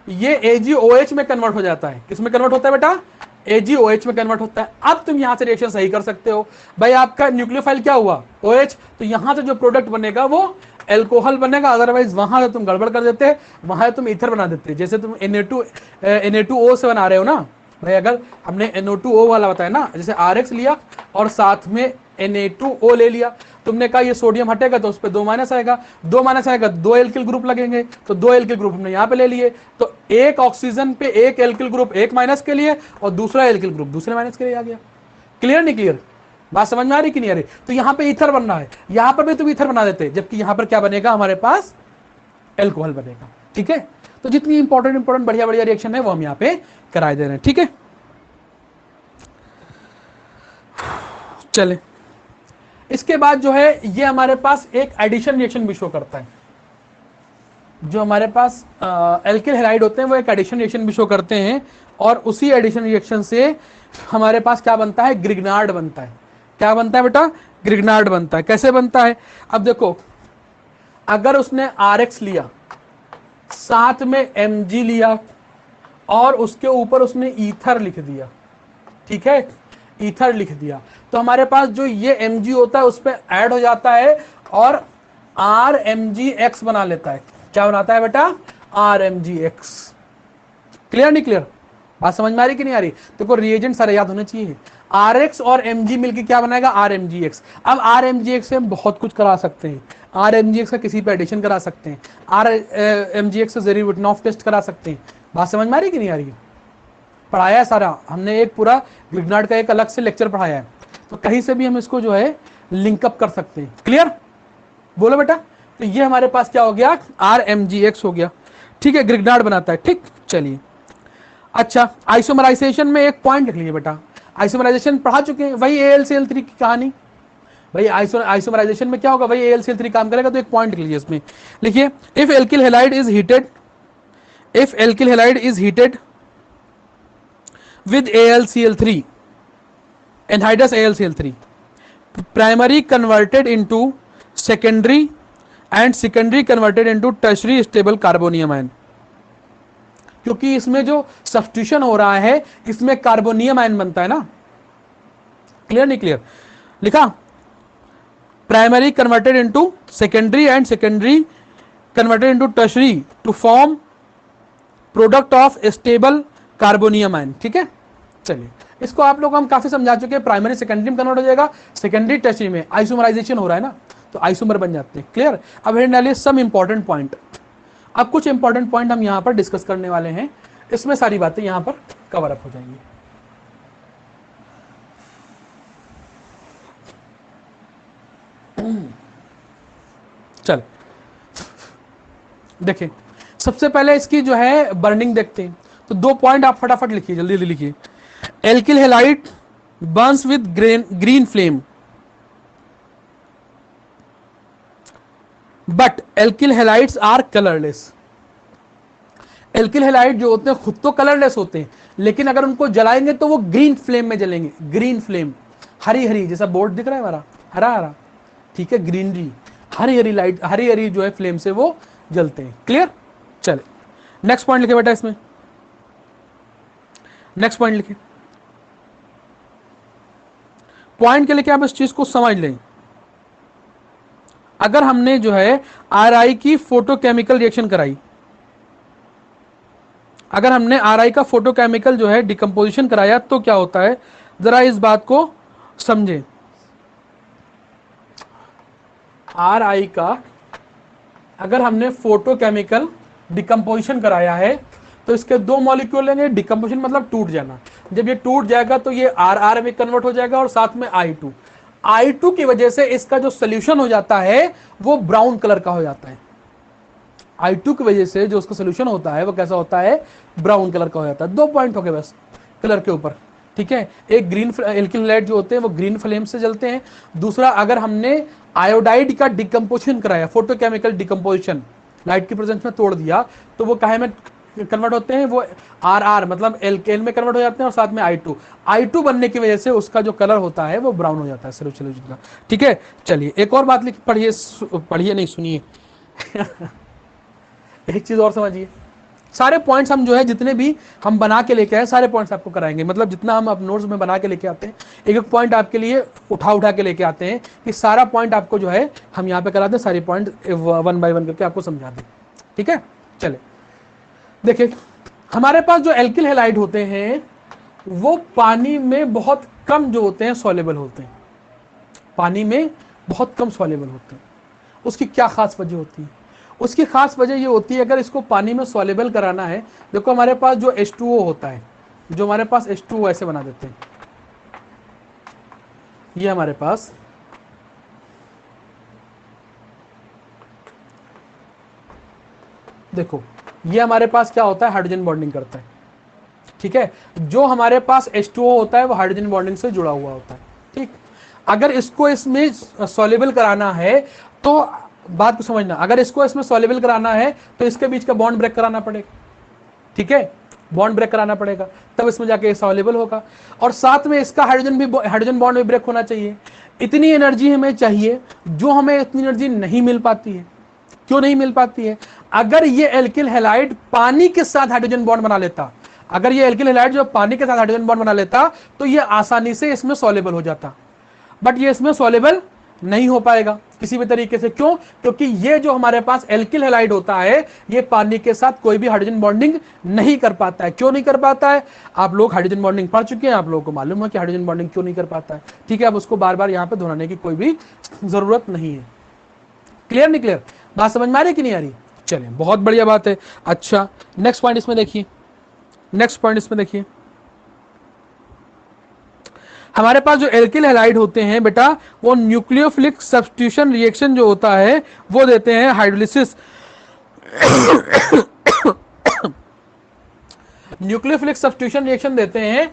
ये AgOH में कन्वर्ट हो जाता है। किस में कन्वर्ट होता है बेटा? AgOH में कन्वर्ट होता है। अब तुम यहां से रिएक्शन सही कर सकते हो। भाई आपका न्यूक्लियोफाइल क्या हुआ? OH, तो यहां से जो प्रोडक्ट बनेगा वो एल्कोहल बनेगा। अदरवाइज वहां से तुम गड़बड़ कर देते, वहां से तुम ईथर बना देते। जैसे तुम Na2O से बना रहे हो ना भाई, अगर हमने NO2O वाला बताया ना, जैसे RX लिया और साथ में Na2O ले लिया, तुमने कहा ये सोडियम हटेगा तो उस पर 2 माइनस आएगा, 2 माइनस आएगा 2 एल्किल ग्रुप लगेंगे, तो 2 एल्किल ग्रुप हमने यहाँ पे ले लिए, तो एक ऑक्सीजन पे एक एल्किल ग्रुप एक माइनस के लिए और दूसरा एल्किल ग्रुप दूसरे माइनस के लिए आ गया। क्लियर नहीं क्लियर? बात समझ में आ रही कि नहीं आ रही? तो यहाँ पे ईथर बनना है, यहाँ पर भी तुम ईथर बना देते, जबकि यहाँ पर क्या बनेगा हमारे पास? एल्कोहल बनेगा। ठीक है, तो जितनी इंपॉर्टेंट बढ़िया बढ़िया रिएक्शन है वो हम यहाँ पे कराए दे रहे हैं। ठीक है, चले इसके बाद जो है ये हमारे पास एक एडिशन रिएक्शन भी शो करता है। जो हमारे पास एल्किल हैलाइड होते हैं वो एक एडिशन रिएक्शन भी शो करते हैं, और उसी एडिशन रिएक्शन से हमारे पास क्या बनता है? ग्रिग्नार्ड बनता है। क्या बनता है बेटा? ग्रिग्नार्ड बनता है। कैसे बनता है? अब देखो, अगर उसने RX लिया, साथ में Mg लिया और उसके ऊपर उसने ईथर लिख दिया, ठीक है, ईथर लिख दिया, तो हमारे पास जो ये Mg होता है उस पर ऐड हो जाता है और RMgX बना लेता है। क्या बनाता है बेटा? RMgX। क्लियर नहीं क्लियर? बात समझ में आ रही कि नहीं आ रही? देखो रिएजेंट सारे याद होने चाहिए। RX और Mg मिलकर क्या बनाएगा? RMgX। अब RMgX से हम बहुत कुछ करा सकते हैं। RMgX का किसी पे एडिशन करा सकते हैं, RMgX से जेरिवेटिनॉफ टेस्ट करा सकते हैं। बात समझ में आ रही कि नहीं आ रही? पढ़ाया है सारा हमने, एक पूरा ग्रिग्नार्ड का एक अलग से लेक्चर पढ़ाया है, तो कहीं से भी हम इसको जो है लिंकअप कर सकते हैं। क्लियर? बोलो बेटा। तो ये हमारे पास क्या हो गया? RMgX हो गया। ठीक है, ग्रिग्नार्ड बनाता है। ठीक, चलिए अच्छा, आइसोमराइजेशन में एक पॉइंट लिख लीजिए बेटा। आइसोमराइजेशन पढ़ा चुके हैं, वही AlCl3 की कहानी। भाई आइसोमराइजेशन में क्या होगा? वही AlCl3 काम करेगा, तो एक पॉइंट लिख लीजिए इसमें। लिखिए, if alkyl halide is heated, if alkyl halide is heated with AlCl3, anhydrous AlCl3, primary converted into secondary and secondary converted into tertiary stable carbonium ion। क्योंकि इसमें जो सब्स्टिट्यूशन हो रहा है इसमें कार्बोनियम आयन बनता है ना। क्लियर नहीं क्लियर? लिखा, primary converted into secondary and secondary converted into tertiary to form product of stable carbonium ion. ठीक है, चलिए इसको आप लोग हम काफी समझा चुके हैं। प्राइमरी सेकेंडरी में कन्वर्ट हो जाएगा, सेकेंडरी टर्शरी में आइसोमराइजेशन हो रहा है ना, तो आइसोमर बन जाते हैं। क्लियर? अब हेड डालिए सम इंपॉर्टेंट पॉइंट। अब कुछ इंपॉर्टेंट पॉइंट हम यहां पर डिस्कस करने वाले हैं, इसमें सारी बातें यहां पर कवर अप हो जाएंगी। चल देखें, सबसे पहले इसकी जो है बर्निंग देखते हैं, तो 2 पॉइंट आप फटाफट लिखिए, जल्दी जल्दी लिखिए। Alkyl halide burns with green flame, but alkyl halides are colourless. Alkyl halide जो होते हैं खुद तो कलरलेस होते हैं, लेकिन अगर उनको जलाएंगे तो वो ग्रीन फ्लेम में जलेंगे। ग्रीन फ्लेम, हरी हरी, जैसा बोर्ड दिख रहा है हमारा, हरा हरा, ठीक है, ग्रीनरी, हरी हरी लाइट, हरी हरी जो है फ्लेम से वो जलते हैं। क्लियर? चले नेक्स्ट पॉइंट लिखे बेटा इसमें, नेक्स्ट पॉइंट लिखे। पॉइंट के लिए क्या आप इस चीज को समझ लें, अगर हमने जो है RI की फोटोकेमिकल रिएक्शन कराई, अगर हमने RI का फोटोकेमिकल जो है डिकम्पोजिशन कराया तो क्या होता है, जरा इस बात को समझें। RI का अगर हमने फोटोकेमिकल डिकम्पोजिशन कराया है तो इसके 2 मॉलिक्यूल लेंगे। डिकम्पोजिशन मतलब टूट जाना, जब ये टूट जाएगा तो ये RR में कन्वर्ट हो जाएगा और साथ में I2 की वजह से इसका जो सोल्यूशन हो जाता है वो ब्राउन कलर का हो जाता है। I2 की वजह से जो उसका सोल्यूशन होता है वो कैसा होता है? ब्राउन कलर का हो जाता है। 2 पॉइंट हो गए बस कलर के ऊपर। ठीक है, एक ग्रीन एल्किल हैलाइड जो होते हैं वो ग्रीन फ्लेम से जलते हैं। दूसरा, अगर हमने आयोडाइड का डिकम्पोजिशन कराया, फोटोकेमिकल डिकम्पोजिशन, लाइट की प्रेजेंस में तोड़ दिया, तो वो काहे में कन्वर्ट होते हैं, वो आर मतलब एल्केन में कन्वर्ट हो जाते हैं, और साथ में आई टू बनने की वजह से उसका जो कलर होता है वो ब्राउन हो जाता है सिर्फ का। ठीक है, चलिए एक और बात लिख पढ़िए, पढ़िए नहीं सुनिए एक चीज और समझिए, सारे पॉइंट्स हम जो है जितने भी हम बना के लेके आए सारे पॉइंट्स आपको कराएंगे, मतलब जितना हम अब नोट्स में बना के लेके आते हैं एक एक पॉइंट आपके लिए उठा के लेके आते हैं कि सारा पॉइंट आपको जो है हम यहाँ पे कराते हैं, सारे पॉइंट 1 बाय 1 करके आपको समझा दें। ठीक है, चले देखिए, हमारे पास जो एल्किल हैलाइड होते हैं वो पानी में बहुत कम जो होते हैं सॉल्युबल होते हैं, पानी में बहुत कम सॉल्युबल होते हैं। उसकी क्या खास वजह होती है? उसकी खास वजह ये होती है, अगर इसको पानी में सॉल्युबल कराना है, देखो हमारे पास जो H2O होता है, जो हमारे पास H2O ऐसे बना देते हैं, ये हमारे पास देखो, ये हमारे पास क्या होता है, हाइड्रोजन बॉन्डिंग करता है। ठीक है, जो हमारे पास H2O होता है वो हाइड्रोजन बॉन्डिंग से जुड़ा हुआ होता है। ठीक, अगर इसको इसमें सॉल्युबल कराना है तो बात को समझना, अगर इसको इसमें सॉल्युबल कराना है तो इसके बीच का बॉन्ड ब्रेक कराना पड़ेगा। ठीक है, बॉन्ड ब्रेक कराना पड़ेगा, तब इसमें जाके सॉल्युबल होगा, और साथ में इसका हाइड्रोजन बॉन्ड भी ब्रेक होना चाहिए। इतनी एनर्जी हमें चाहिए, जो हमें इतनी एनर्जी नहीं मिल पाती है। क्यों नहीं मिल पाती है? अगर ये एल्किल हैलाइड पानी के साथ हाइड्रोजन बॉन्ड बना लेता, अगर ये एल्किल हैलाइड जो पानी के साथ हाइड्रोजन बॉन्ड बना लेता तो ये आसानी से इसमें सॉल्युबल हो जाता, बट ये इसमें सॉल्युबल नहीं हो पाएगा किसी भी तरीके से। क्यों? क्योंकि ये जो हमारे पास एल्किल हैलाइड होता है ये पानी के साथ कोई भी हाइड्रोजन बॉन्डिंग नहीं कर पाता है। क्यों नहीं कर पाता है? आप लोग हाइड्रोजन बॉन्डिंग पढ़ चुके हैं, आप लोगों को मालूम है कि हाइड्रोजन बॉन्डिंग क्यों नहीं कर पाता है। ठीक है, अब उसको बार बार यहां पर दोहराने की कोई भी जरूरत नहीं है। क्लियर नहीं क्लियर? बात समझ में आ रही है कि नहीं आ रही? चलिए, बहुत बढ़िया बात है। अच्छा, नेक्स्ट पॉइंट इसमें देखिए, नेक्स्ट पॉइंट इसमें देखिए, हमारे पास जो एल्किल हैलाइड होते हैं बेटा, वो न्यूक्लियोफिलिक सब्स्टिट्यूशन रिएक्शन जो होता है वो देते हैं हाइड्रोलिसिस न्यूक्लियोफिलिक सब्स्टिट्यूशन रिएक्शन देते हैं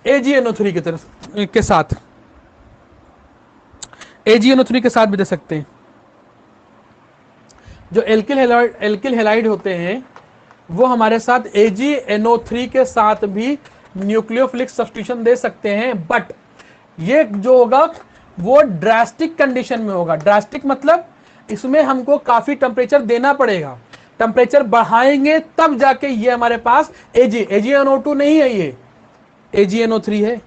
AgNO3 की तरफ के साथ, AgNO3 के साथ भी दे सकते हैं। जो एल्किल हैलाइड होते हैं वो हमारे साथ AgNO3 के साथ भी न्यूक्लियोफिलिक सब्स्टिट्यूशन दे सकते हैं, बट ये जो होगा वो ड्रास्टिक कंडीशन में होगा। ड्रास्टिक मतलब इसमें हमको काफी टेम्परेचर देना पड़ेगा, टेम्परेचर बढ़ाएंगे तब जाके ये हमारे पास AgNO2 नहीं है, ये AgNO3 है।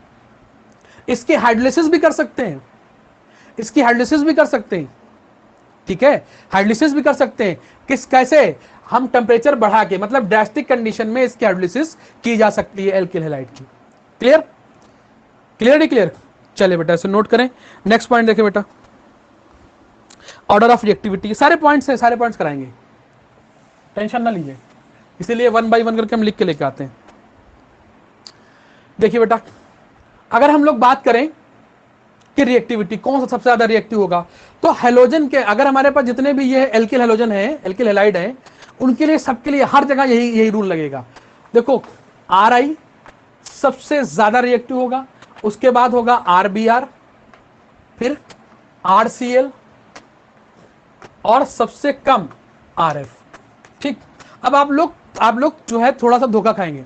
इसकी हाइड्रोलिसिस भी कर सकते हैं, इसकी हाइड्रोलिसिस भी कर सकते हैं। ठीक है, हाइड्रोलिसिस भी कर सकते हैं। कैसे? हम टेम्परेचर बढ़ा के, मतलब ड्रास्टिक कंडीशन में इसकी हाइड्रोलिसिस की जा सकती है एल्किल हैलाइड की। क्लियर? क्लियर नहीं क्लियर? चले बेटा इसे नोट करें। नेक्स्ट पॉइंट देखें बेटा, ऑर्डर ऑफ रिएक्टिविटी। सारे पॉइंट्स हैं, सारे पॉइंट्स कराएंगे, टेंशन ना लीजिए, इसीलिए 1 बाय 1 करके हम लिख के लेके आते हैं। देखिए बेटा, अगर हम लोग बात करें कि रिएक्टिविटी कौन सा सबसे ज्यादा रिएक्टिव होगा, तो हैलोजन के, अगर हमारे पास जितने भी ये एल्किल हैलोजन है, एल्किल हैलाइड है, उनके लिए सबके लिए हर जगह यही रूल लगेगा। देखो, Ri सबसे ज्यादा रिएक्टिव होगा, उसके बाद होगा RBr, फिर RCl, और सबसे कम RF। ठीक, अब आप लोग जो है थोड़ा सा धोखा खाएंगे।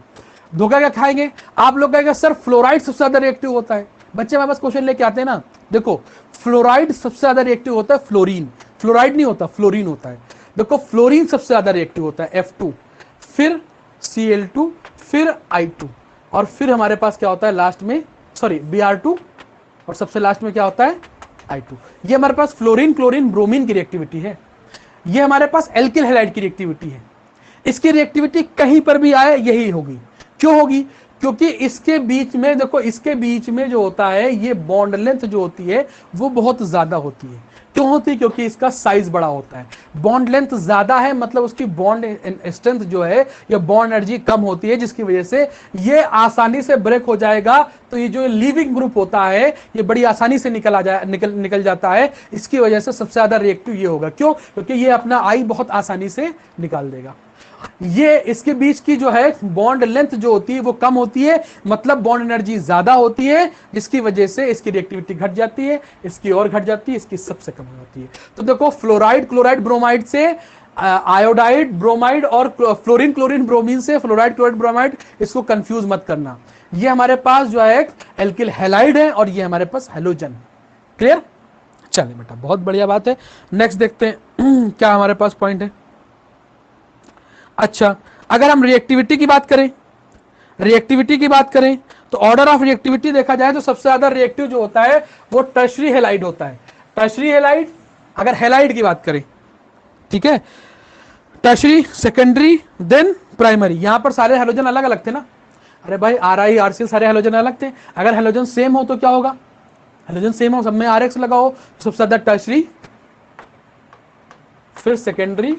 धोखा क्या खाएंगे? आप लोग कहेंगे सर फ्लोराइड सबसे ज्यादा रिएक्टिव होता है। बच्चे हमारे पास क्वेश्चन लेके आते हैं ना, देखो फ्लोराइड सबसे ज्यादा रिएक्टिव होता है फ्लोरीन, फ्लोराइड नहीं होता, फ्लोरीन होता है। देखो फ्लोरीन सबसे ज्यादा रिएक्टिव होता है F2, फिर Cl2, फिर I2, और फिर हमारे पास क्या होता है लास्ट में, सॉरी Br2, और सबसे लास्ट में क्या होता है I2। ये हमारे पास फ्लोरीन, क्लोरीन, ब्रोमीन की रिएक्टिविटी है। ये हमारे पास एल्किल हैलाइड की रिएक्टिविटी है। इसकी रिएक्टिविटी कहीं पर भी आए यही होगी। क्यों होगी? क्योंकि इसके बीच में, देखो इसके बीच में जो होता है ये बॉन्ड लेंथ जो होती है वो बहुत ज्यादा होती है। क्यों होती है? क्योंकि इसका साइज बड़ा होता है। बॉन्ड लेंथ ज्यादा है मतलब उसकी बॉन्ड स्ट्रेंथ जो है या बॉन्ड एनर्जी कम होती है, जिसकी वजह से ये आसानी से ब्रेक हो जाएगा। तो ये जो लीविंग ग्रुप होता है ये बड़ी आसानी से निकल जाता है। इसकी वजह से सबसे ज्यादा रिएक्टिव ये होगा। क्यों? क्योंकि ये अपना आई बहुत आसानी से निकाल देगा। ये इसके बीच की जो है बॉन्ड लेंथ जो होती है वो कम होती है, मतलब बॉन्ड एनर्जी ज्यादा होती है, जिसकी वजह से इसकी रिएक्टिविटी घट जाती है, इसकी और घट जाती है, इसकी सबसे कम हो जाती है। तो देखो फ्लोराइड, क्लोराइड, ब्रोमाइड से आयोडाइड ब्रोमाइड और फ्लोरीन क्लोरीन ब्रोमीन से फ्लोराइड क्लोराइड ब्रोमाइड, इसको कंफ्यूज मत करना। ये हमारे पास जो है एक एल्किल हैलाइड है और ये हमारे पास हेलोजन। क्लियर? चलिए बेटा, बहुत बढ़िया बात है। नेक्स्ट देखते हैं क्या हमारे पास पॉइंट है। अच्छा, अगर हम रिएक्टिविटी की बात करें, रिएक्टिविटी की बात करें तो ऑर्डर ऑफ रिएक्टिविटी देखा जाए तो सबसे ज्यादा रिएक्टिव जो होता है वो टर्शरी हेलाइड होता है। टर्शरी हेलाइड, अगर हेलाइड की बात करें, ठीक है, टर्शरी, सेकेंडरी, देन प्राइमरी। यहां पर सारे हेलोजन अलग अलग थे ना। अरे भाई आर आई आर सी सारे हेलोजन अलग थे। अगर हेलोजन सेम हो तो क्या होगा, हेलोजन सेम हो, सब में आर एक्स लगा हो, तो सबसे ज्यादा टर्शरी, फिर सेकेंडरी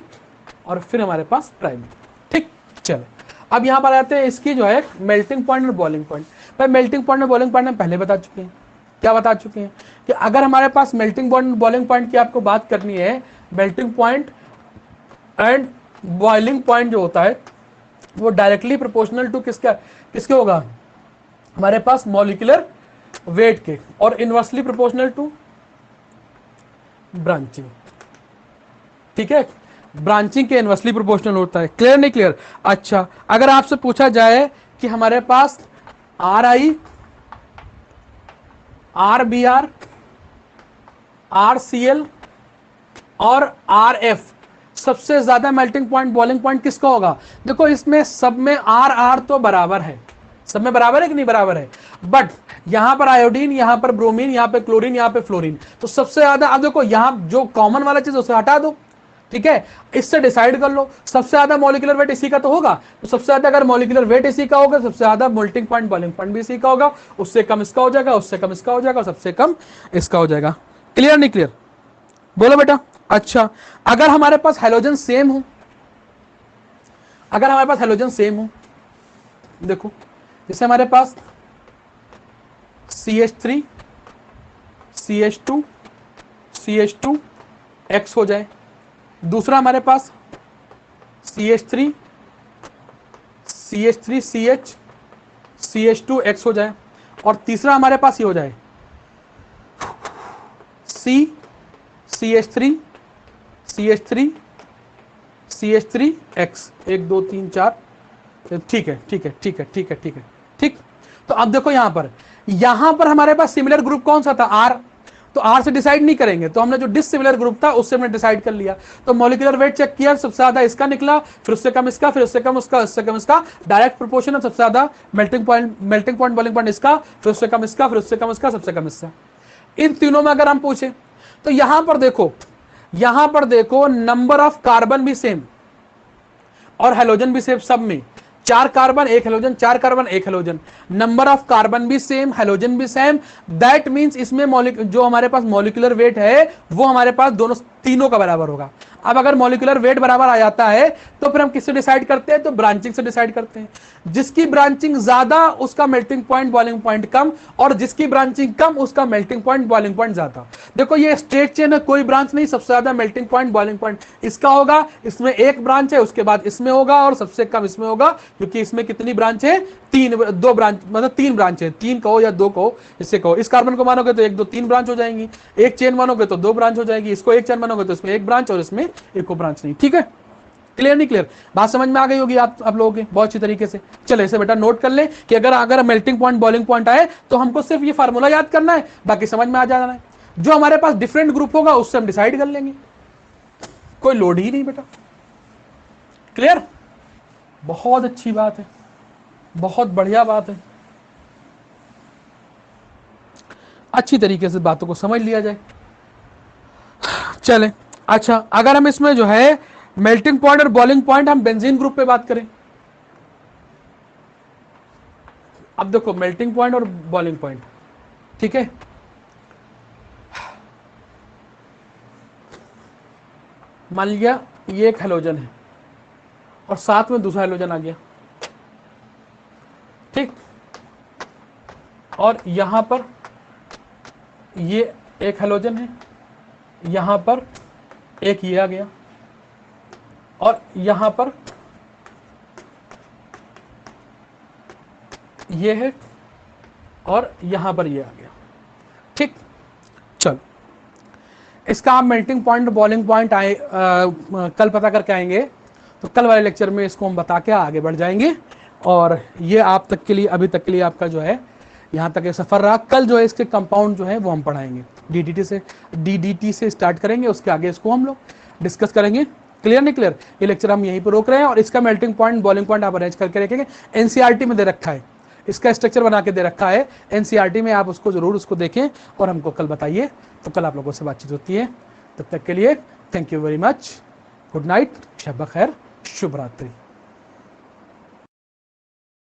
और फिर हमारे पास प्राइमरी। ठीक, चलो अब यहां पर आते हैं इसकी जो है मेल्टिंग पॉइंट और बॉइलिंग पॉइंट। भाई मेल्टिंग पॉइंट और बॉइलिंग पॉइंट हम पहले बता चुके हैं। क्या बता चुके हैं कि अगर हमारे पास मेल्टिंग पॉइंट बॉइलिंग पॉइंट की आपको बात करनी है, melting point and boiling point जो होता है वो डायरेक्टली प्रोपोर्शनल टू किसका, किसके होगा, हमारे पास मॉलिक्यूलर वेट के, और इनवर्सली प्रोपोर्शनल टू ब्रांचिंग। ठीक है, ब्रांचिंग के इनवर्सली प्रोपोर्शनल होता है। क्लियर नहीं क्लियर? अच्छा, अगर आपसे पूछा जाए कि हमारे पास R I, R B R, R C L और आर एफ, सबसे ज्यादा मेल्टिंग पॉइंट बॉइलिंग पॉइंट किसका होगा? देखो इसमें सब में आर आर तो बराबर है, सब में बराबर है कि नहीं बराबर है, बट यहां पर आयोडीन, यहां पर ब्रोमीन, यहां पे क्लोरीन, यहां पे फ्लोरीन, तो सबसे ज्यादा, अब देखो यहां जो कॉमन वाला चीज उसे हटा दो। ठीक है, इससे डिसाइड कर लो सबसे ज्यादा मॉलिक्यूलर वेट इसी का तो होगा, तो सबसे ज्यादा अगर मॉलिक्यूलर वेट इसी का होगा, सबसे ज्यादा मेल्टिंग पॉइंट बॉइलिंग पॉइंट भी इसी का होगा, उससे कम इसका हो जाएगा, उससे कम इसका हो जाएगा, सबसे कम इसका हो जाएगा। क्लियर नहीं क्लियर? बोलो बेटा। अच्छा, अगर हमारे पास हेलोजन सेम हो, अगर हमारे पास हेलोजन सेम हो, देखो जैसे हमारे पास CH3 CH2 CH2 X हो जाए, दूसरा हमारे पास CH3 CH3 CH CH2 X हो जाए, और तीसरा हमारे पास ये हो जाए C CH3 CH3 CH3 X, 1 2 3 4, ठीक है ठीक है ठीक है ठीक है ठीक है ठीक। तो अब देखो यहां पर हमारे पास सिमिलर ग्रुप कौन सा था, आर, तो आर से डिसाइड नहीं करेंगे, तो हमने जो डिसिमिलर ग्रुप था उससे हमने डिसाइड कर लिया, तो मॉलिक्यूलर वेट चेक किया, सबसे ज्यादा इसका निकला, फिर उससे कम इसका, फिर उससे कम उसका, उससे कम इसका, डायरेक्ट प्रोपोर्शन है, सबसे ज्यादा मेल्टिंग पॉइंट बॉइलिंग पॉइंट इसका, फिर उससे कम इसका, फिर उससे कम इसका, सबसे कम इसका। इन तीनों में अगर हम पूछे तो यहां पर देखो नंबर ऑफ कार्बन भी सेम और हेलोजन भी सेम, सब में 4 carbon 1 halogen, 4 carbon 1 halogen, number of carbon भी सेम, हेलोजन भी सेम, दैट मींस इसमें जो हमारे पास मॉलिक्यूलर वेट है वो हमारे पास दोनों तीनों का बराबर होगा। अब अगर मॉलिक्यूलर वेट बराबर आ जाता है तो फिर हम किससे डिसाइड करते हैं, तो ब्रांचिंग से डिसाइड करते हैं। जिसकी ब्रांचिंग ज्यादा उसका मेल्टिंग पॉइंट बॉइलिंग पॉइंट कम, और जिसकी ब्रांचिंग कम उसका मेल्टिंग पॉइंट बॉइलिंग पॉइंट ज्यादा। देखो ये स्ट्रेट चेन है, कोई ब्रांच नहीं, सबसे ज्यादा मेल्टिंग पॉइंट बॉइलिंग पॉइंट इसका होगा, इसमें एक ब्रांच है, उसके बाद इसमें होगा, और सबसे कम इसमें होगा, क्योंकि इसमें कितनी ब्रांच है, 2 ब्रांच, मतलब 3 ब्रांच है, 3 कहो या 2 कहो, इससे कहो। इस कार्बन को मानोगे तो 1 2 3 ब्रांच हो जाएंगी, एक चेन मानोगे तो 2 ब्रांच हो जाएगी, इसको एक चेन मानोगे तो इसमें 1 ब्रांच और इसमें एक को ब्रांच नहीं। ठीक है, क्लियर नहीं क्लियर? बात समझ में आ गई होगी आप लोगों के बहुत अच्छी तरीके से। चलो इसे बेटा नोट कर ले कि अगर मेल्टिंग पॉइंट बॉइलिंग पॉइंट आए तो हमको सिर्फ ये फार्मूला याद करना है, बाकी समझ में आ जाना है। जो हमारे पास डिफरेंट ग्रुप होगा उससे हम डिसाइड कर लेंगे, कोई लोड ही नहीं बेटा। क्लियर? बहुत अच्छी बात है, बहुत बढ़िया बात है, अच्छी तरीके से बातों को समझ लिया जाए। चले, अच्छा अगर हम इसमें जो है मेल्टिंग पॉइंट और बॉइलिंग पॉइंट हम बेंजीन ग्रुप पे बात करें, अब देखो मेल्टिंग पॉइंट और बॉइलिंग पॉइंट, ठीक है, मान लिया ये एक हेलोजन है और साथ में दूसरा हेलोजन आ गया, ठीक, और यहां पर ये एक हेलोजन है, यहां पर एक ये आ गया, और यहां पर ये है, और यहां पर ये आ गया। ठीक, चलो इसका आप मेल्टिंग पॉइंट बॉइलिंग पॉइंट आए कल पता करके आएंगे, तो कल वाले लेक्चर में इसको हम बता के आगे बढ़ जाएंगे। और ये आप तक के लिए, अभी तक के लिए आपका जो है यहाँ तक ये सफ़र रहा। कल जो है इसके कंपाउंड जो है वो हम पढ़ाएंगे, डीडीटी से स्टार्ट करेंगे, उसके आगे इसको हम लोग डिस्कस करेंगे। क्लियर नहीं क्लियर? ये लेक्चर हम यहीं पर रोक रहे हैं और इसका मेल्टिंग पॉइंट बॉइलिंग पॉइंट आप अरेंज करके रखेंगे। एनसीईआरटी में दे रखा है, इसका स्ट्रक्चर बना के दे रखा है एनसीईआरटी में, आप उसको जरूर उसको देखें और हमको कल बताइए। तो कल आप लोगों से बातचीत होती है। तब तक के लिए thank you very much, good night, शब खैर, शुभ रात्रि।